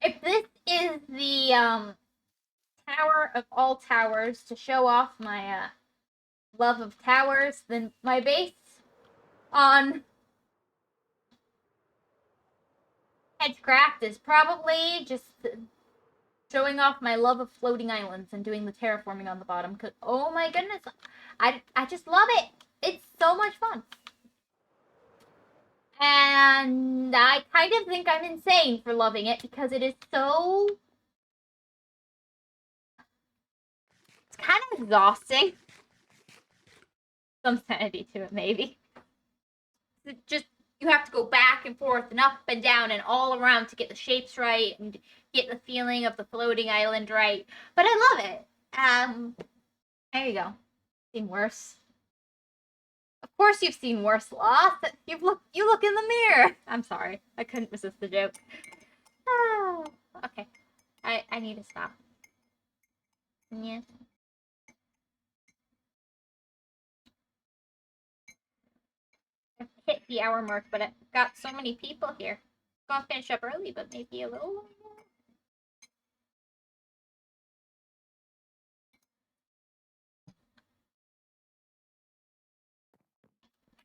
if this is the tower of all towers to show off my love of towers, then my base on Hedgecraft is probably just showing off my love of floating islands and doing the terraforming on the bottom. Cause oh my goodness, I just love it. It's so much fun. And I kind of think I'm insane for loving it because it is so. It's kind of exhausting. Some sanity to it, maybe. It just you have to go back and forth and up and down and all around to get the shapes right and get the feeling of the floating island right. But I love it. There you go. Seen worse. Of course you've seen worse, Lost. You look in the mirror. I'm sorry. I couldn't resist the joke. Oh, okay. I need to stop. Yeah. I've hit the hour mark, but I've got so many people here. Gonna finish up early, but maybe a little more.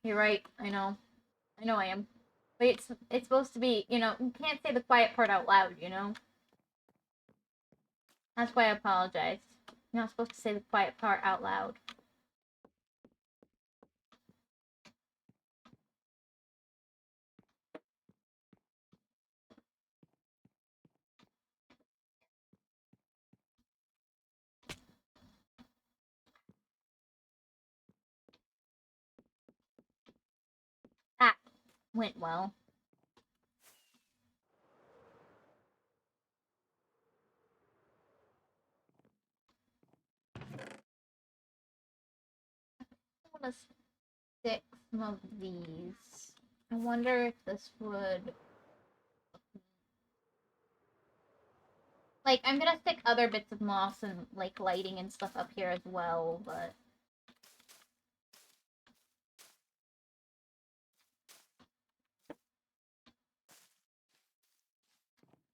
You're right. I know. I know I am. But it's supposed to be, you can't say the quiet part out loud, That's why I apologized. You're not supposed to say the quiet part out loud. That. Ah, went well. gonna stick some of these. I wonder if this would... Like, I'm gonna stick other bits of moss and, like, lighting and stuff up here as well, but...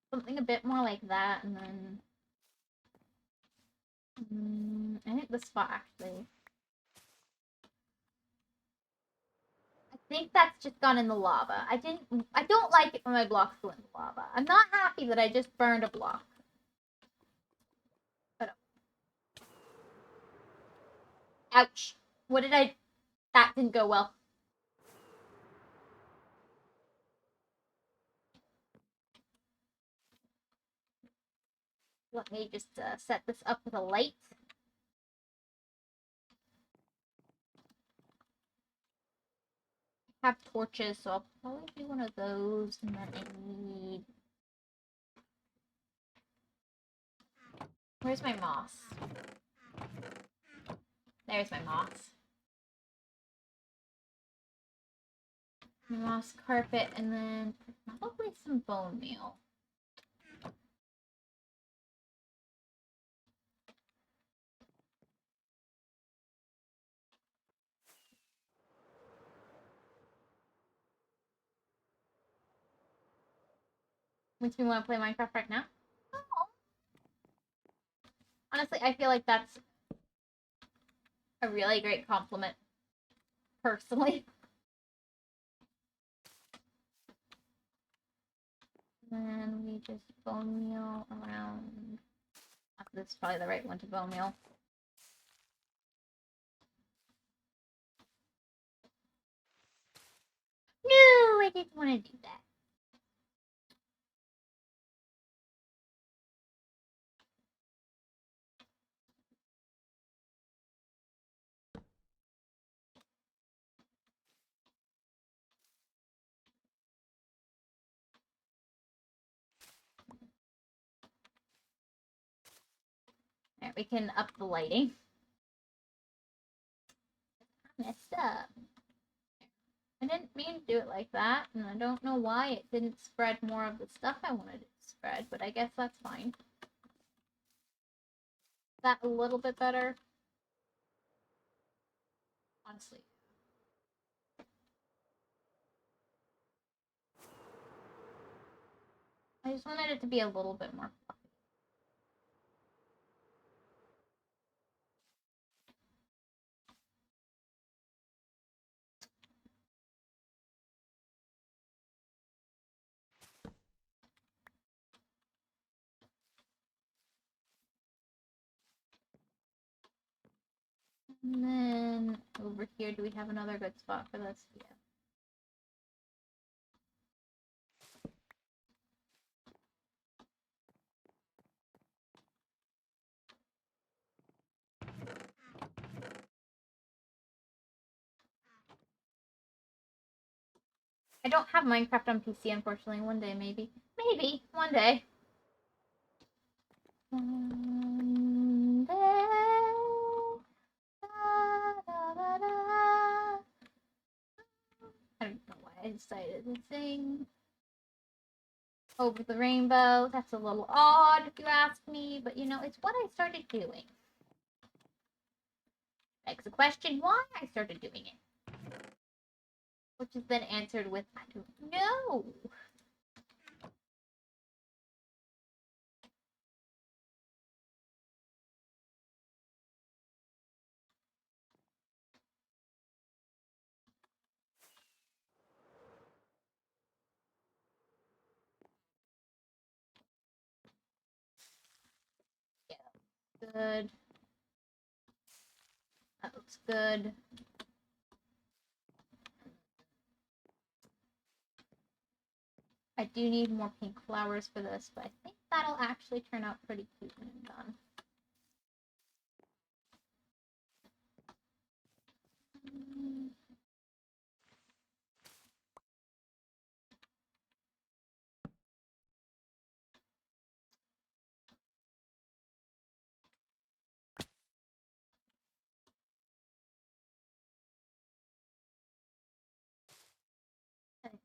Something a bit more like that, and then... I think this spot, actually... I think that's just gone in the lava. I don't like it when my blocks go in the lava. I'm not happy that I just burned a block. But... Ouch. What did I... That didn't go well. Let me just set this up with a light. I have torches, so I'll probably do one of those, and then I need... Where's my moss? There's my moss. My moss carpet, and then probably some bone meal. Makes me want to play Minecraft right now. Oh. Honestly, I feel like that's a really great compliment, personally. And then we just bone meal around. This is probably the right one to bone meal. No, I didn't want to do that. Alright, we can up the lighting. I messed up. I didn't mean to do it like that, and I don't know why it didn't spread more of the stuff I wanted it to spread, but I guess that's fine. Is that a little bit better? Honestly. I just wanted it to be a little bit more fluffy. And then over here, do we have another good spot for this? Yeah. I don't have Minecraft on PC, unfortunately. One day, maybe. Maybe. One day. One day. Da, da, da, da. I don't know why I decided to sing Over the Rainbow. That's a little odd, if you ask me, but you know, it's what I started doing. Begs the question why I started doing it. Which is then answered with, I don't know. Yeah, good. That looks good. I do need more pink flowers for this, but I think that'll actually turn out pretty cute when I'm done.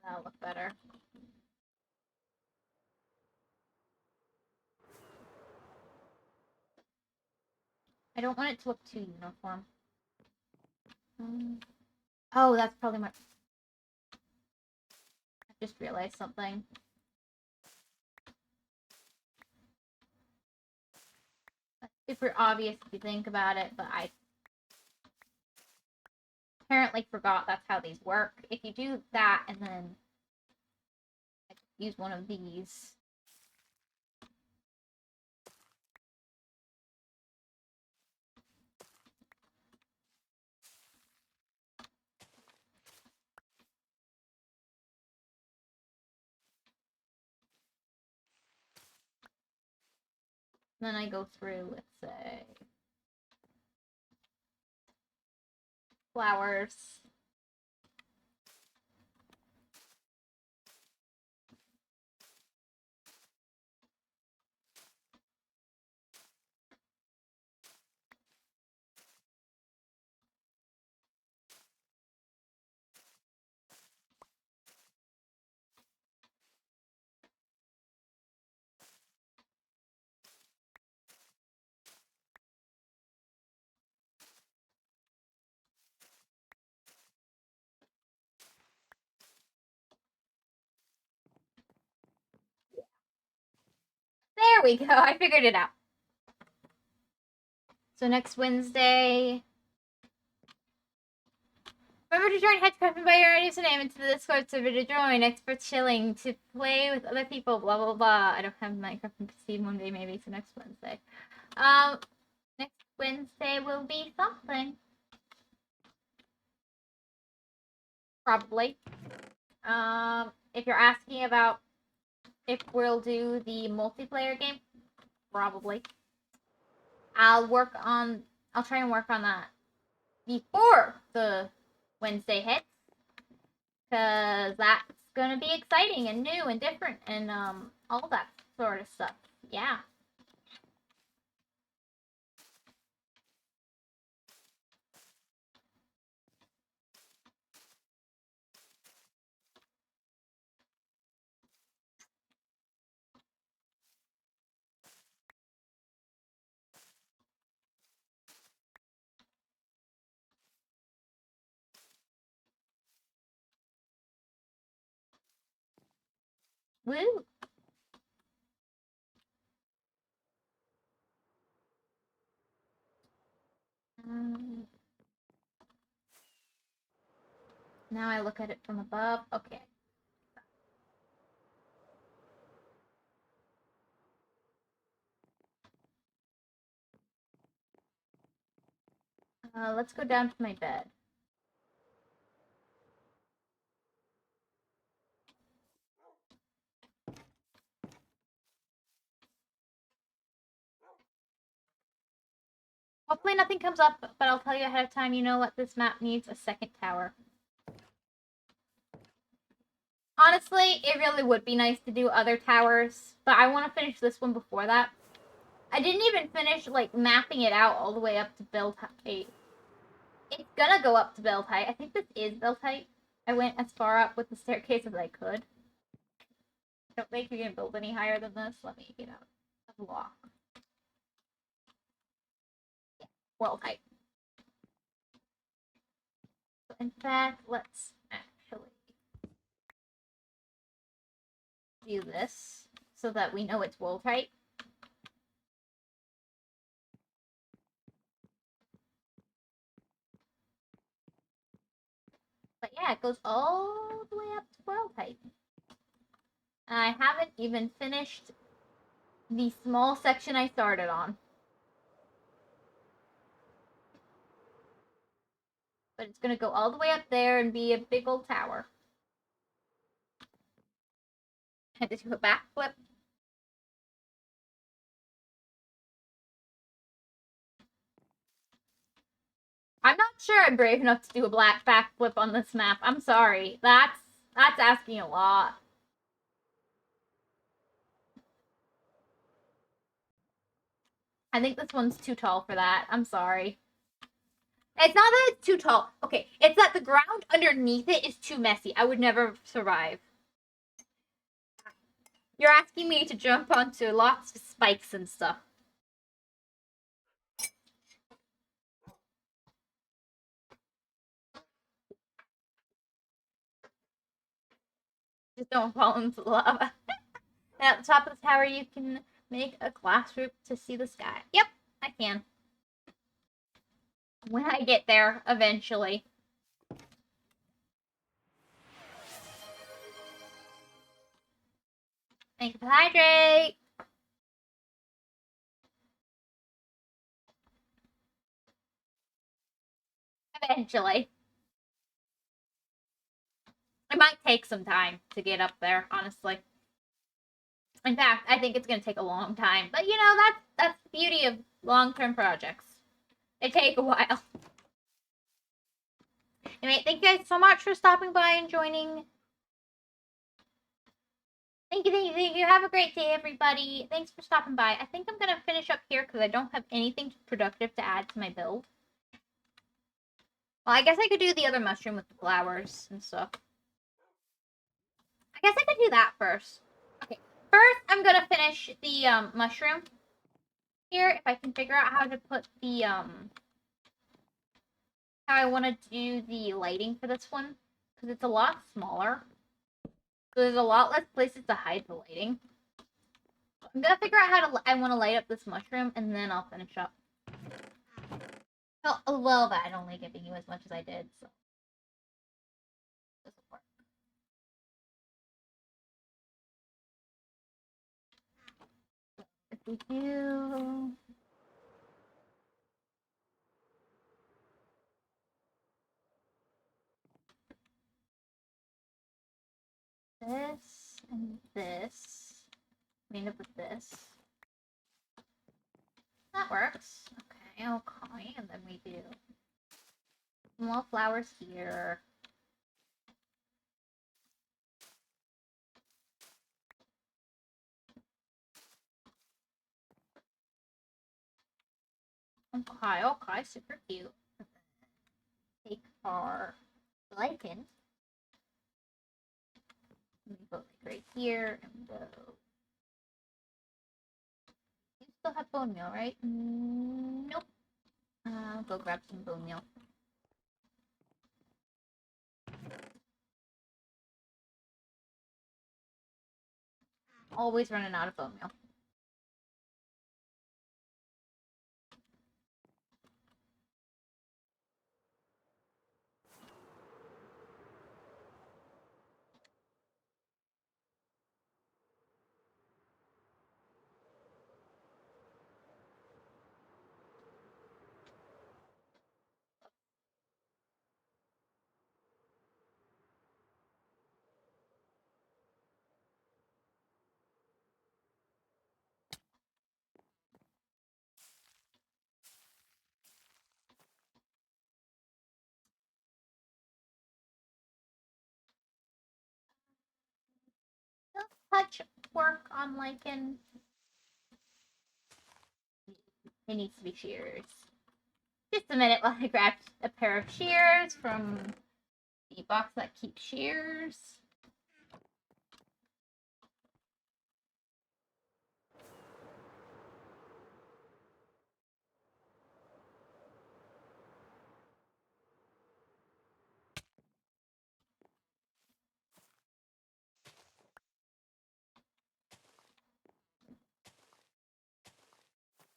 That'll look better. I don't want it to look too uniform. Oh, that's probably my... I just realized something. That's super obvious if you think about it, but I apparently forgot that's how these work. If you do that and then use one of these. Then I go through with, say, flowers. There we go. I figured it out. So next Wednesday, remember to join Hegdeworld by your username into the Discord server to join. Expert chilling to play with other people. Blah blah blah. I don't have Minecraft and PC one day maybe, so next Wednesday. Next Wednesday will be something. Probably. If you're asking about if we'll do the multiplayer game, probably. I'll try and work on that before the Wednesday hits, because that's gonna be exciting and new and different and all that sort of stuff. Yeah. Woo! Now I look at it from above. Okay. Let's go down to my bed. Hopefully nothing comes up, but I'll tell you ahead of time. You know what? This map needs a second tower. Honestly, it really would be nice to do other towers, but I want to finish this one before that. I didn't even finish, like, mapping it out all the way up to build height. It's gonna go up to build height. I think this is build height. I went as far up with the staircase as I could. I don't think you can build any higher than this. Let me get out a block. Yeah, world height. So in fact, let's actually do this so that we know it's world height. But yeah, it goes all the way up to world height. And I haven't even finished the small section I started on. But it's gonna go all the way up there and be a big old tower. I had to do a backflip. I'm not sure I'm brave enough to do a black backflip on this map. I'm sorry. That's asking a lot. I think this one's too tall for that. I'm sorry. It's not that it's too tall. Okay, it's that the ground underneath it is too messy. I would never survive. You're asking me to jump onto lots of spikes and stuff. Just don't fall into the lava. And at the top of the tower, you can make a glass roof to see the sky. Yep, I can. When I get there, eventually. Thank you for hydrate. Eventually. It might take some time to get up there, honestly. In fact, I think it's going to take a long time. But, you know, that's the beauty of long-term projects. They take a while. Anyway, thank you guys so much for stopping by and joining. Thank you. Have a great day, everybody. Thanks for stopping by. I think I'm going to finish up here because I don't have anything productive to add to my build. Well, I guess I could do the other mushroom with the flowers and stuff. I guess I could do that first. Okay, first I'm going to finish the mushroom here. If I can figure out how to put the, how I want to do the lighting for this one. Because it's a lot smaller. So there's a lot less places to hide the lighting. I'm gonna figure out how I want to light up this mushroom, and then I'll finish up. Oh, well, but I don't like giving you as much as I did, so this will work. If we do this and this, we end up with this. That works. Okay, and then we do small flowers here. Okay, super cute. Take our lichen. We go like right here and go. You still have bone meal, right? Nope. I'll go grab some bone meal. Always running out of bone meal. Touch work on lichen. It needs to be shears. Just a minute while I grab a pair of shears from the box that keeps shears.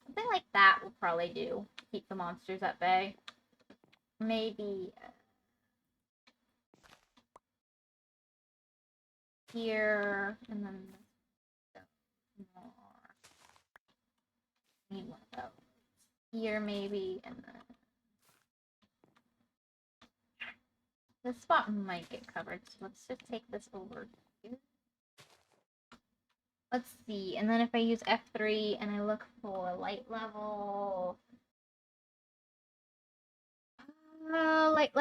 Something like that will probably do. Keep the monsters at bay. Maybe here, and then more. Need one of those. Here, maybe, and then this spot might get covered, so let's just take this over here. Let's see, and then if I use F3 and I look for light level. Light.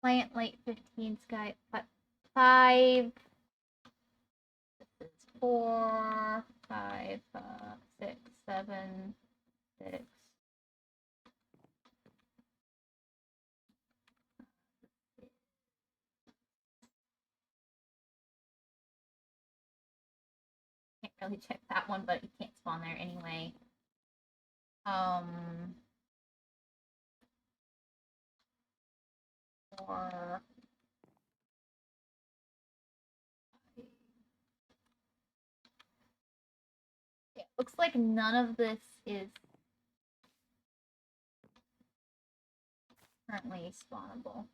Plant light 15, sky 5. This is 4, 5, 6, 7, 6. Can't really check that one, but you can't spawn there anyway. 4. It looks like none of this is currently spawnable.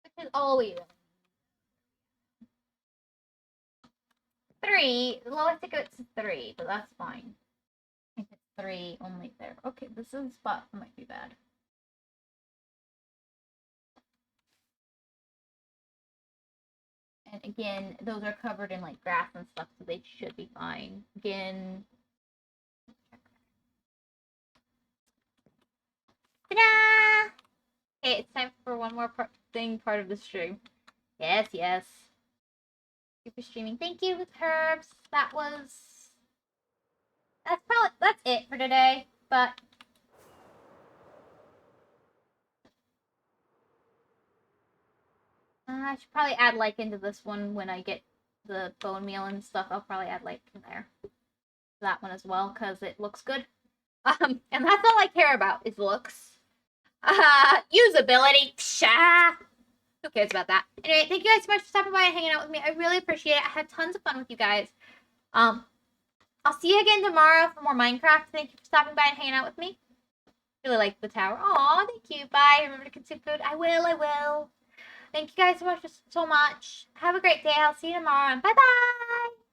Which is always 3. The lowest it goes is 3, but that's fine. If it's 3, only there. Okay, this is a spot that might be bad. And again, those are covered in like grass and stuff, so they should be fine. Again, ta-da! Okay, it's time for one more part of the stream. Yes, yes. Super streaming. Thank you, Herbs. That's it for today. But I should probably add like into this one when I get the bone meal and stuff. I'll probably add like in there. That one as well, because it looks good. And that's all I care about is looks. Usability. Psha. Who cares about that? Anyway, thank you guys so much for stopping by and hanging out with me. I really appreciate it. I had tons of fun with you guys. I'll see you again tomorrow for more Minecraft. Thank you for stopping by and hanging out with me. Really like the tower. Aw, thank you. Bye. Remember to consume food. I will. Thank you guys so much. Have a great day. I'll see you tomorrow. Bye-bye.